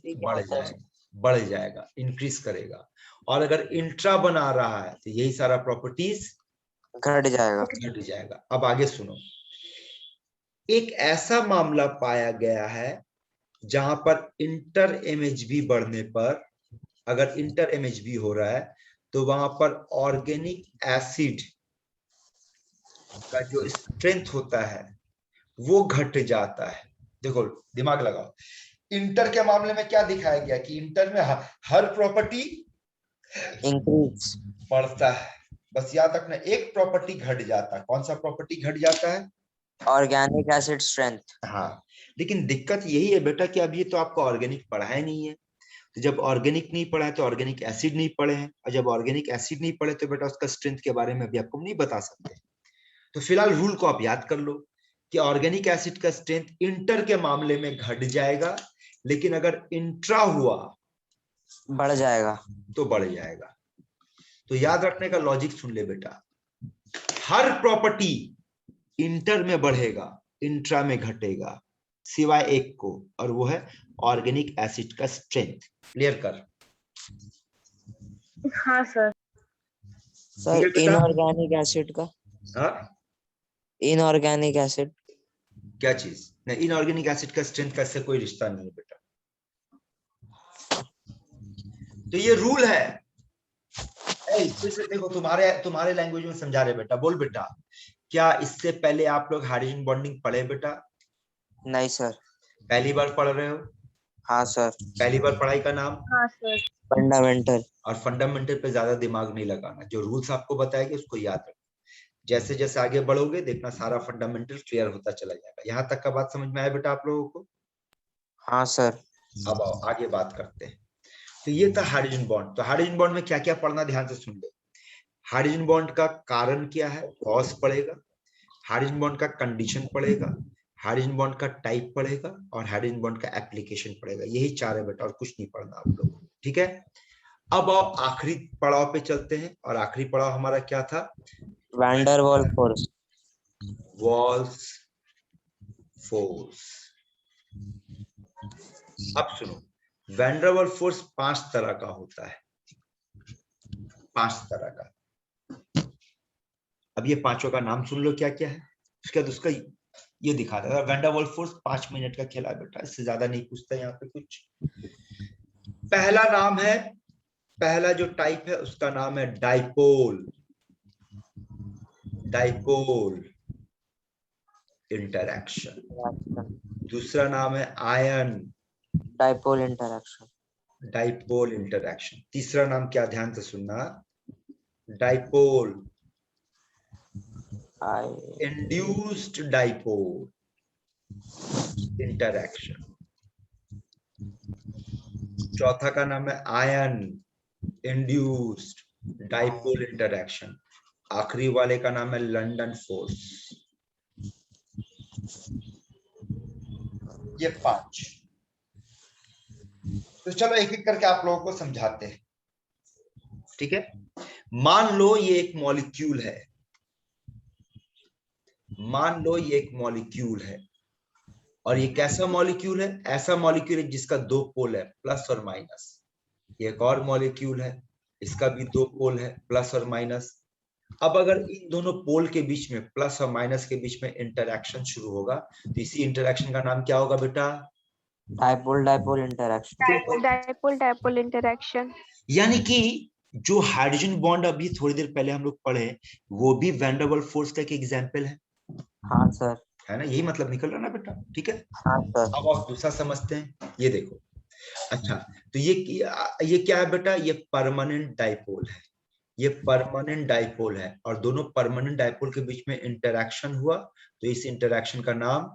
बढ़ जाएगा, इंक्रीज करेगा। और अगर इंट्रा बना रहा है तो यही सारा प्रॉपर्टीज घट जाएगा। घट जाएगा। अब आगे सुनो, एक ऐसा मामला पाया गया है जहां पर इंटर एमएचबी बढ़ने पर, अगर इंटर एमएचबी हो रहा है तो वहां पर ऑर्गेनिक एसिड का जो स्ट्रेंथ होता है वो घट जाता है। देखो, दिमाग लगाओ, इंटर के मामले में क्या दिखाया गया कि इंटर में हर प्रॉपर्टी इंक्रीज बढ़ता है, बस याद रखना एक प्रॉपर्टी घट जाता है। कौन सा प्रॉपर्टी घट जाता है? Organic acid strength. हाँ, लेकिन दिक्कत यही है बेटा कि अब ये तो आपको ऑर्गेनिक पढ़ा ही नहीं है। तो जब ऑर्गेनिक नहीं पढ़ा है तो ऑर्गेनिक एसिड नहीं पढ़े हैं, और जब ऑर्गेनिक एसिड नहीं पढ़े तो बेटा उसका स्ट्रेंथ के बारे में भी आपको नहीं बता सकते। तो फिलहाल रूल को आप याद कर लो कि ऑर्गेनिक एसिड का स्ट्रेंथ इंटर के मामले में घट जाएगा, लेकिन अगर इंट्रा हुआ बढ़ जाएगा। तो बढ़ जाएगा। तो याद रखने का लॉजिक सुन ले बेटा, हर प्रॉपर्टी इंटर में बढ़ेगा, इंट्रा में घटेगा, सिवाय एक को, और वो है ऑर्गेनिक एसिड का स्ट्रेंथ। क्लियर कर? हाँ सर। सर इनऑर्गेनिक एसिड का? हाँ, इनऑर्गेनिक एसिड क्या चीज? नहीं, इनऑर्गेनिक एसिड का स्ट्रेंथ का इससे कोई रिश्ता नहीं है बेटा। तो ये रूल है। फिर से देखो, तुम्हारे लैंग्वेज में समझा रहे बेटा। बोल बेटा, क्या इससे पहले आप लोग हाइड्रोजन बॉन्डिंग पढ़े बेटा? नहीं सर। पहली बार पढ़ रहे हो? हाँ सर। पहली बार पढ़ाई का नाम? हाँ सर। फंडामेंटल। और फंडामेंटल पे ज्यादा दिमाग नहीं लगाना, जो रूल्स आपको बताएंगे उसको याद रखना। जैसे जैसे आगे बढ़ोगे देखना सारा फंडामेंटल क्लियर होता चला जाएगा। यहाँ तक का बात समझ में आया बेटा आप लोगों को? हाँ सर। अब आओ आगे बात करते हैं। तो ये था हाइड्रोजन बॉन्ड। तो हाइड्रोजन बॉन्ड में क्या क्या पढ़ना, ध्यान से सुन ले। हाइड्रोजन बॉन्ड का कारण क्या है, कॉज पढ़ेगा। हाइड्रोजन बॉन्ड का कंडीशन पढ़ेगा, हाइड्रोजन बॉन्ड का टाइप पढ़ेगा, और हाइड्रोजन बॉन्ड का एप्लीकेशन पढ़ेगा। यही 4 है बेटा, और कुछ नहीं पढ़ना आप लोगों को। ठीक है, अब आओ आखिरी पड़ाव पे चलते हैं। और आखिरी पड़ाव हमारा क्या था? Van der Waals force. Waals force. अब सुनो, वैन डर वाल्स फोर्स 5 तरह का होता है, 5 तरह का। अब ये पांचों का नाम सुन लो क्या क्या है, उसके बाद उसका ये दिखा देगा। Van der Waals force 5 minute का खेला बेटा, इससे ज्यादा नहीं पूछता यहाँ पे कुछ। पहला नाम है, पहला जो टाइप है उसका नाम है डाइपोल। Dipole interaction. दूसरा नाम है ion. Dipole interaction. Dipole interaction. तीसरा नाम क्या, ध्यान से सुनना, डाइपोल इंड्यूस्ड डाइपोल इंटरैक्शन। चौथा का नाम है आयन इंड्यूस्ड डाइपोल इंटरैक्शन। आखिरी वाले का नाम है लंदन फोर्स। ये 5। तो चलो एक एक करके आप लोगों को समझाते हैं। ठीक है, मान लो ये एक मॉलिक्यूल है, मान लो ये एक मॉलिक्यूल है, और ये कैसा मॉलिक्यूल है? ऐसा मॉलिक्यूल है जिसका 2 पोल है, प्लस और माइनस। ये एक और मॉलिक्यूल है, इसका भी 2 पोल है, प्लस और माइनस। अब अगर इन दोनों पोल के बीच में, प्लस और माइनस के बीच में इंटरैक्शन शुरू होगा, तो इसी इंटरैक्शन का नाम क्या होगा बेटा? Dipole dipole interaction. Dipole dipole interaction. यानी कि जो हाइड्रोजन बॉन्ड अभी थोड़ी देर पहले हम लोग पढ़े वो भी वैन डर वाल्स फोर्स का एक एग्जाम्पल है हाँ सर। है ना, यही मतलब निकल रहा ना बेटा, ठीक है। हाँ सर। अब आप दूसरा समझते हैं, ये देखो। अच्छा, तो ये क्या है बेटा, ये परमानेंट डाइपोल है, ये परमानेंट डाइपोल है, और दोनों परमानेंट डाइपोल के बीच में इंटरेक्शन हुआ, तो इस इंटरेक्शन का नाम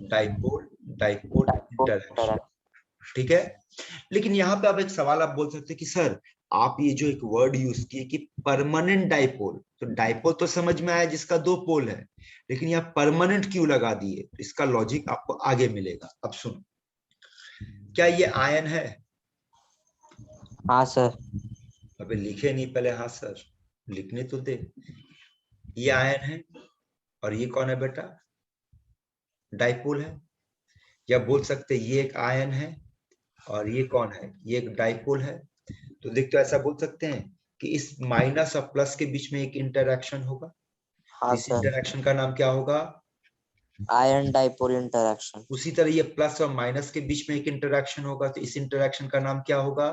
डाइपोल डाइपोल इंटरेक्शन, ठीक है। लेकिन यहाँ पे आप एक सवाल आप बोल सकते हैं कि सर आप ये जो एक वर्ड यूज किए कि परमानेंट डाइपोल, तो डाइपोल तो समझ में आया जिसका दो पोल है, लेकिन यहाँ परमानेंट क्यों लगा दिए, तो इसका लॉजिक आपको आगे मिलेगा। अब सुनो, क्या ये आयन है? हाँ सर। अबे लिखे नहीं पहले, हाँ सर लिखने तो दे। ये आयन है, और ये कौन है बेटा, डाइपोल है। या बोल सकते ये एक आयन है और ये कौन है, ये एक डाइपोल है। तो देख, तो ऐसा बोल सकते हैं कि इस माइनस और प्लस के बीच में एक इंटरेक्शन होगा, हाँ इस सर। इंटरेक्शन का नाम क्या होगा? Ion dipole interaction. उसी तरह ये प्लस और माइनस के बीच में एक इंटरेक्शन होगा, तो इस इंटरेक्शन का नाम क्या होगा?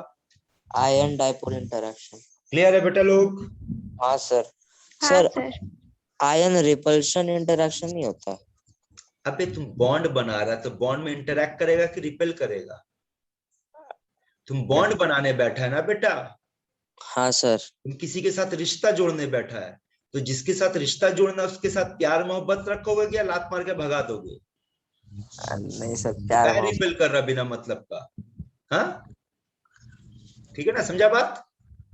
Ion dipole interaction. क्लियर है बेटा लोग? हाँ सर। हाँ sir sir. Ion repulsion interaction नहीं होता? अबे तुम बॉन्ड बना रहा है तो बॉन्ड में इंटरेक्ट करेगा कि रिपेल करेगा? तुम बॉन्ड बनाने बैठा है ना बेटा, हाँ सर। तुम किसी के साथ रिश्ता जोड़ने बैठा है, तो जिसके साथ रिश्ता जोड़ना उसके साथ प्यार मोहब्बत रखोगे क्या लात मार के भगा दोगे? नहीं सर, तो प्यार क्या रिपेल कर रहा बिना मतलब का? हाँ ठीक है ना, समझा बात?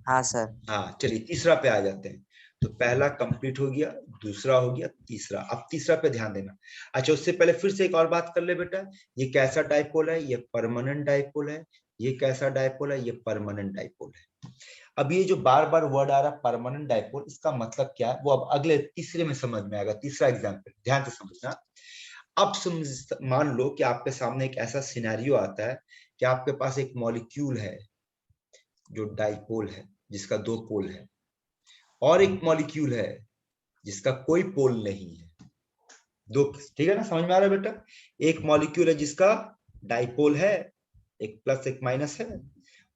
हाँ सर। हाँ चलिए तीसरा पे आ जाते हैं। तो पहला कंप्लीट हो गया, दूसरा हो गया, तीसरा। अब तीसरा पे ध्यान देना। अच्छा उससे पहले फिर से एक और बात कर ले बेटा, ये कैसा डाइपोल है? ये परमानेंट डाइपोल है। ये कैसा डाइपोल है? ये परमानेंट डाइपोल है। अब ये जो बार बार वर्ड आ रहा है परमानेंट डाइपोल, इसका मतलब क्या है वो अब अगले तीसरे में समझ में आएगा। तीसरा एग्जाम्पल ध्यान से समझना। अब मान लो कि आपके सामने एक ऐसा सिनेरियो आता है कि आपके पास एक मॉलिक्यूल है जो डाइपोल है, जिसका दो पोल है, और एक मॉलिक्यूल है जिसका कोई पोल नहीं है। दो, ठीक है ना, समझ में आ रहा है बेटा? एक मॉलिक्यूल है जिसका डाइपोल है, एक प्लस एक माइनस है,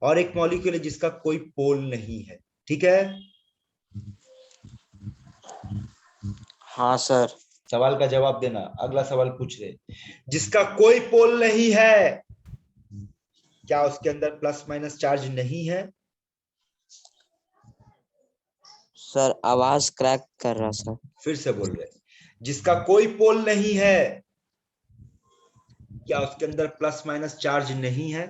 और एक मॉलिक्यूल है जिसका कोई पोल नहीं है, ठीक है। हाँ सर। सवाल का जवाब देना। अगला सवाल पूछ रहे, जिसका कोई पोल नहीं है, क्या उसके अंदर प्लस माइनस चार्ज नहीं है? सर आवाज क्रैक कर रहा सर। फिर से बोल रहे, जिसका कोई पोल नहीं है, क्या उसके अंदर प्लस माइनस चार्ज नहीं है?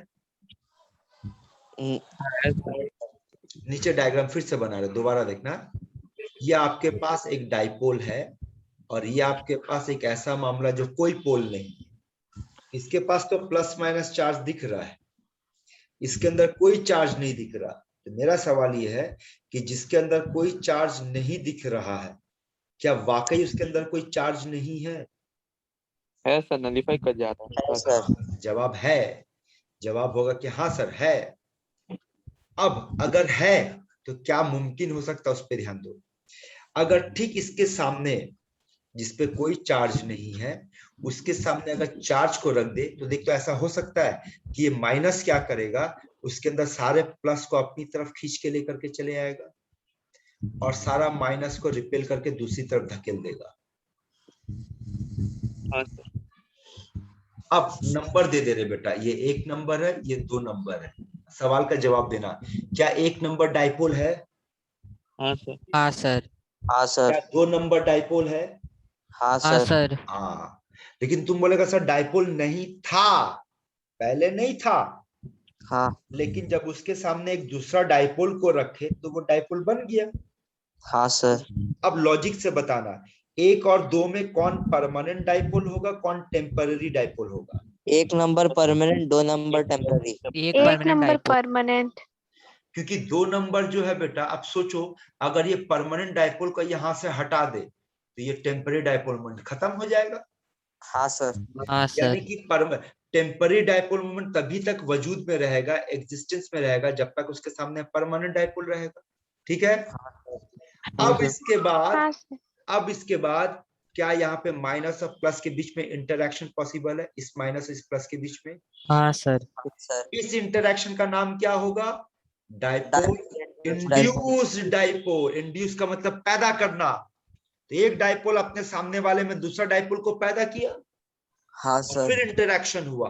नीचे डायग्राम फिर से बना रहे, दोबारा देखना। ये आपके पास एक डाइपोल है, और ये आपके पास एक ऐसा मामला जो कोई पोल नहीं है। इसके पास तो प्लस माइनस चार्ज दिख रहा है, इसके अंदर कोई चार्ज नहीं दिख रहा। तो मेरा सवाल ये है कि जिसके अंदर कोई चार्ज नहीं दिख रहा है, क्या वाकई उसके अंदर कोई चार्ज नहीं है? सर, नलीफाई कर जा रहा है सर। जवाब है, जवाब होगा कि हाँ सर है। अब अगर है तो क्या मुमकिन हो सकता है, उस पर ध्यान दो। अगर ठीक इसके सामने जिसपे कोई चार्ज नहीं है, उसके सामने अगर चार्ज को रख दे, तो देख, तो ऐसा हो सकता है कि ये माइनस क्या करेगा, उसके अंदर सारे प्लस को अपनी तरफ खींच के लेकर के चले आएगा, और सारा माइनस को रिपेल करके दूसरी तरफ धकेल देगा। हाँ सर। अब नंबर दे दे रहे बेटा, ये एक नंबर है, ये दो नंबर है। सवाल का जवाब देना, क्या एक नंबर डाइपोल है? हाँ सर। हाँ सर। हाँ क्या सर। दो नंबर डाइपोल है? हाँ हाँ सर। सर। हाँ, लेकिन तुम बोलेगा सर डाइपोल नहीं था, पहले नहीं था, हाँ। लेकिन जब उसके सामने एक दूसरा डाइपोल को रखे तो वो डाइपोल बन गया। हाँ सर। अब लॉजिक से बताना, एक और दो में कौन परमानेंट डाइपोल होगा, कौन टेम्पररी डाइपोल होगा? एक नंबर परमानेंट, दो नंबर टेम्पररी। एक एक परमानेंट नंबर डाइपोल। परमानेंट। क्योंकि दो नंबर जो है बेटा, अब सोचो अगर ये परमानेंट डाइपोल को यहां से हटा दे तो ये टेम्पररी डाइपोल मोमेंट खत्म हो जाएगा। हाँ सर। हाँ यानी सर। कि टेम्पररी डाइपोल मोमेंट तभी तक वजूद में रहेगा, एग्जिस्टेंस में रहेगा, जब तक उसके सामने परमानेंट डाइपोल रहेगा, ठीक है। अब इसके बाद, हाँ सर। अब इसके बाद क्या यहाँ पे माइनस और प्लस के बीच में इंटरैक्शन पॉसिबल है, इस माइनस इस प्लस के बीच में? हाँ सर। सर इस इंटरैक्शन का नाम क्या होगा? Dipole induced dipole. इंड्यूस का मतलब पैदा करना। तो एक डाइपोल अपने सामने वाले में दूसरा डाइपोल को पैदा किया, हाँ और सर। फिर इंटरैक्शन हुआ।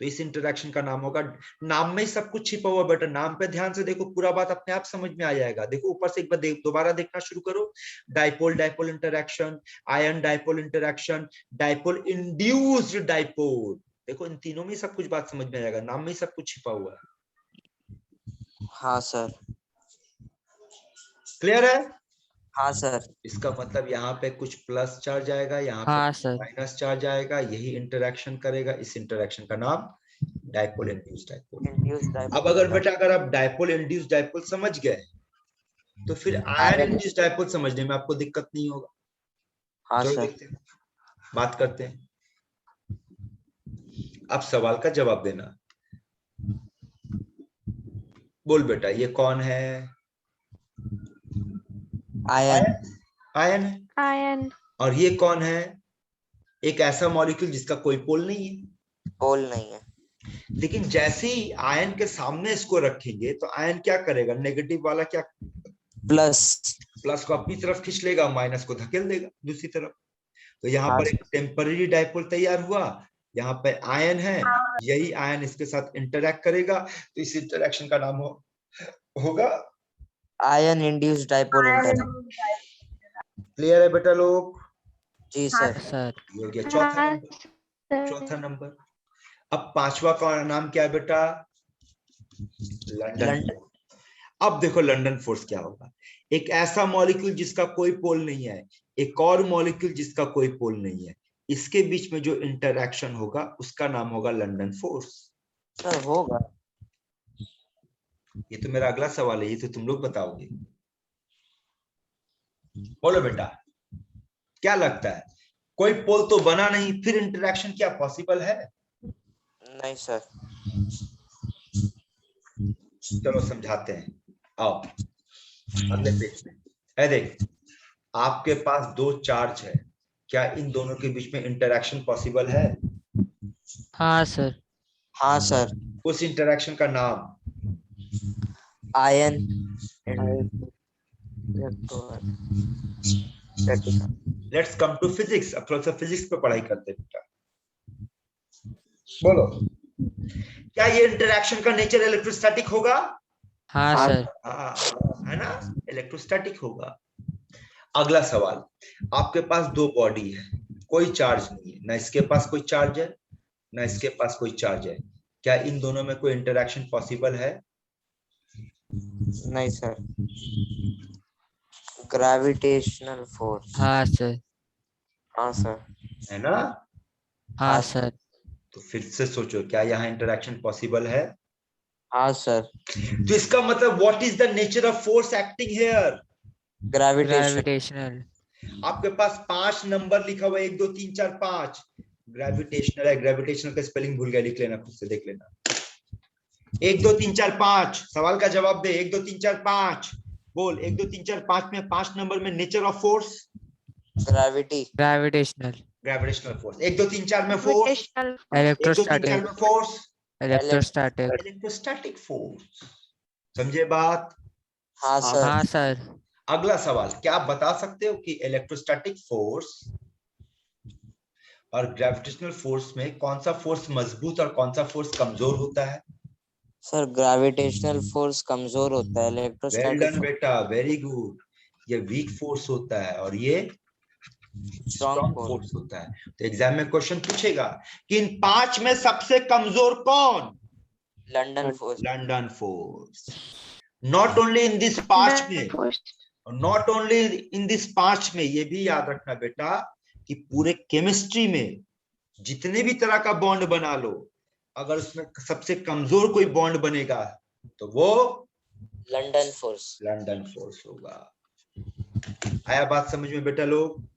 तो इस इंटरैक्शन का नाम होगा, नाम में ही सब कुछ छिपा हुआ बेटा। नाम पे ध्यान से देखो, पूरा बात अपने आप समझ में आ जाएगा। देखो ऊपर से एक बार दोबारा देखना शुरू करो। Dipole dipole interaction, ion dipole interaction, dipole induced dipole. देखो इन तीनों में सब कुछ बात समझ में आएगा, नाम में ही सब कुछ छिपा हुआ है। हाँ सर। क्लियर है? हाँ सर। इसका मतलब यहाँ पे कुछ प्लस चार्ज आएगा, यहाँ हाँ पे सर। माइनस चार्ज आएगा, यही इंटरैक्शन करेगा। इस इंटरैक्शन का नाम डाइपोल इंड्यूस्ड डाइपोल। इंड्यूस्ड अब अगर बेटा अगर आप डाइपोल इंड्यूस्ड डाइपोल समझ गए, तो फिर आयन इंड्यूस्ड डाइपोल समझने में आपको दिक्कत नहीं होगा। हाँ चलो सर। देखते हैं, बात करते हैं। अब सवाल का जवाब देना। बोल बेटा, ये कौन है? आयन। आयन है। आयन। और ये कौन है? एक ऐसा मॉलिक्यूल जिसका कोई पोल नहीं है। पोल नहीं है। लेकिन जैसे ही आयन के सामने इसको रखेंगे तो आयन क्या करेगा? नेगेटिव वाला क्या, प्लस को अपनी तरफ खींच लेगा, माइनस को धकेल देगा दूसरी तरफ। तो यहाँ हाँ पर एक टेम्पररी डाइपोल तैयार हुआ। यहाँ पे आयन है, यही आयन इसके साथ इंटरैक्ट करेगा, तो इस इंटरैक्शन का नाम होगा ion induced dipole interaction. Clear है बेटा लोग? जी सर। सर। ये हो गया चौथा नंबर। चौथा नंबर। अब पांचवा का नाम क्या है बेटा? लंदन। अब देखो लंदन फोर्स क्या होगा। एक ऐसा मॉलिक्यूल जिसका कोई पोल नहीं है, एक और मॉलिक्यूल जिसका कोई पोल नहीं है, इसके बीच में जो इंटरैक्शन होगा उसका नाम होगा लंदन फोर्स। सर होगा। ये तो मेरा अगला सवाल है, ये तो तुम लोग बताओगे। बोलो बेटा, क्या लगता है? कोई पोल तो बना नहीं, फिर इंटरैक्शन क्या पॉसिबल है? नहीं सर। चलो समझाते हैं, आओ अगले पेज में। है देख, आपके पास दो चार्ज है, क्या इन दोनों के बीच में इंटरैक्शन पॉसिबल है? हाँ सर। हाँ सर। उस इंटरैक्शन का नाम ion. Let's come to physics. अब थोड़ा सा फिजिक्स पे पढ़ाई करते हैं बेटा। बोलो, क्या ये इंटरैक्शन का नेचर इलेक्ट्रोस्टैटिक होगा? हाँ सर। है ना, इलेक्ट्रोस्टैटिक होगा। अगला सवाल, आपके पास दो बॉडी है, कोई चार्ज नहीं है, ना इसके पास कोई चार्ज है ना इसके पास कोई चार्ज है, क्या इन दोनों में कोई इंटरैक्शन पॉसिबल है? नहीं सर। Gravitational force. हाँ सर। हाँ सर। है ना? हाँ सर। तो फिर से सोचो, क्या यहाँ इंटरैक्शन पॉसिबल है? हाँ सर। तो इसका मतलब what is the nature of force acting here? Gravitational. आपके पास 5 नंबर लिखा हुआ है, 1 2 3 4 5। ग्रेविटेशनल है, ग्रेविटेशनल का स्पेलिंग भूल गया, लिख लेना, खुद से देख लेना। 1 2 3 4 5, सवाल का जवाब दे। 1 2 3 4 5 बोल। 1 2 3 4 5 में 5 नंबर में nature of force gravity. Gravitational. Gravitational force. 1 2 3 4 में फोर्स, 1 2 3 4 इलेक्ट्रोस्टैटिक। में फोर्स, इलेक्ट्रोस्टैटिक। Electrostatic force. समझे बात? हाँ सर। हाँ सर। अगला सवाल, क्या आप बता सकते हो कि इलेक्ट्रोस्टैटिक फोर्स और ग्रेविटेशनल फोर्स में कौन सा फोर्स मजबूत और कौन सा फोर्स कमजोर होता है? सर ग्रेविटेशनल फोर्स कमजोर होता है, वेल इलेक्ट्रोस्टैटिक डन बेटा, वेरी गुड। ये वीक फोर्स होता है और ये स्ट्रॉन्ग फोर्स होता है। तो एग्जाम में क्वेश्चन पूछेगा कि इन 5 में सबसे कमजोर कौन? London force. London force. Not only in this 5 में, नॉट ओनली इन दिस 5 में, ये भी याद रखना बेटा कि पूरे केमिस्ट्री में जितने भी तरह का बॉन्ड बना लो, अगर उसमें सबसे कमजोर कोई बॉन्ड बनेगा तो वो लंदन फोर्स। लंदन फोर्स होगा। आया बात समझ में बेटा लोग?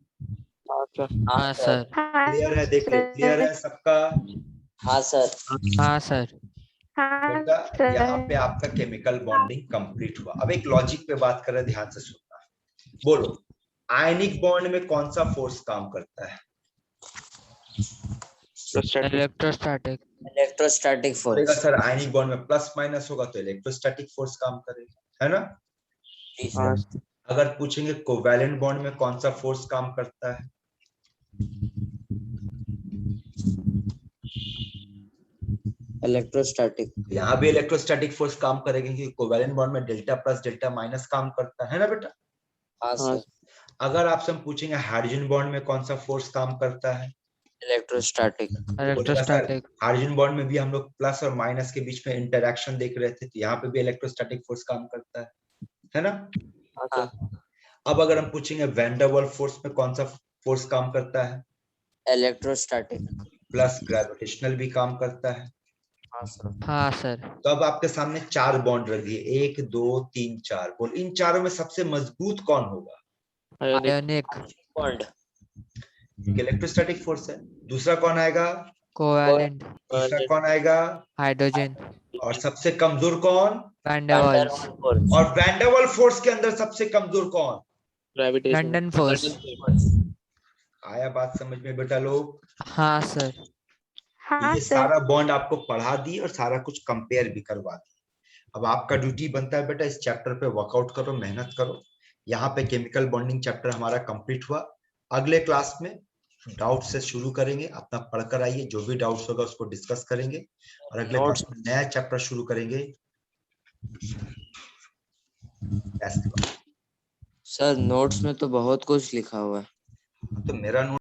हाँ सर। क्लियर है? देख ले, क्लियर है सबका? हाँ सर। हाँ सर। बेटा यहाँ पे आपका केमिकल बॉन्डिंग कंप्लीट हुआ। अब एक लॉजिक पे बात कर रहे, ध्यान से सुनना। बोलो, आयनिक बॉन्ड में कौन सा फोर्स काम करता है? इलेक्ट्रोस्टैटिक। इलेक्ट्रोस्टैटिक बोलेगा फोर्स। सर आयनिक बॉन्ड में प्लस माइनस होगा तो इलेक्ट्रोस्टैटिक फोर्स काम करेगा, है ना? हाँ अगर पूछेंगे कोवैलेंट बॉन्ड में कौन सा फोर्स काम करता है? इलेक्ट्रोस्टैटिक। यहाँ भी इलेक्ट्रोस्टैटिक फोर्स काम करेगा क्योंकि कोवैलेंट बॉन्ड में डेल्टा प्लस डेल्टा माइनस काम करता है ना बेटा? हाँ सर। अगर आपसे हम पूछेंगे हाइड्रोजन बॉन्ड में कौन सा फोर्स काम करता है? इलेक्ट्रोस्टैटिक। बोलेगा सर हाइड्रोजन बॉन्ड में भी हम लोग प्लस और माइनस के बीच में इंटरेक्शन देख रहे थे, तो यहाँ पे भी इलेक्ट्रोस्टैटिक फोर्स काम करता है ना? हाँ अब अगर हम पूछेंगे वैन डर वाल्स फोर्स में कौन सा फोर्स काम करता है? इलेक्ट्रोस्टैटिक। प्लस ग्रेविटेशनल भी काम करता है। हाँ सर। तो अब आपके सामने 4 बॉन्ड रख दिए, 1 2 3 4। बोल इन चारों में सबसे मजबूत कौन होगा? आयोनिक। बॉन्ड। इलेक्ट्रोस्टैटिक फोर्स है। दूसरा कौन आएगा? कोवैलेंट। तीसरा कौन आएगा? हाइड्रोजन। और सबसे कमजोर कौन? Van der Waals. और वैन डर वाल्स फोर्स के अंदर सबसे कमजोर कौन? Gravitation London force. आया बात समझ में बेटा लोग? हाँ सर। हाँ ये सर। सारा बॉन्ड आपको पढ़ा दी और सारा कुछ कंपेयर भी करवा दी। अब आपका ड्यूटी बनता है बेटा इस चैप्टर पे वर्कआउट करो, मेहनत करो। यहाँ पे केमिकल बॉन्डिंग चैप्टर हमारा कंप्लीट हुआ। अगले क्लास में डाउट से शुरू करेंगे, अपना पढ़कर आइए, जो भी डाउट्स होगा उसको डिस्कस करेंगे और अगले क्लास में नया चैप्टर शुरू करेंगे। सर नोट्स में तो बहुत कुछ लिखा हुआ है। तो मेरा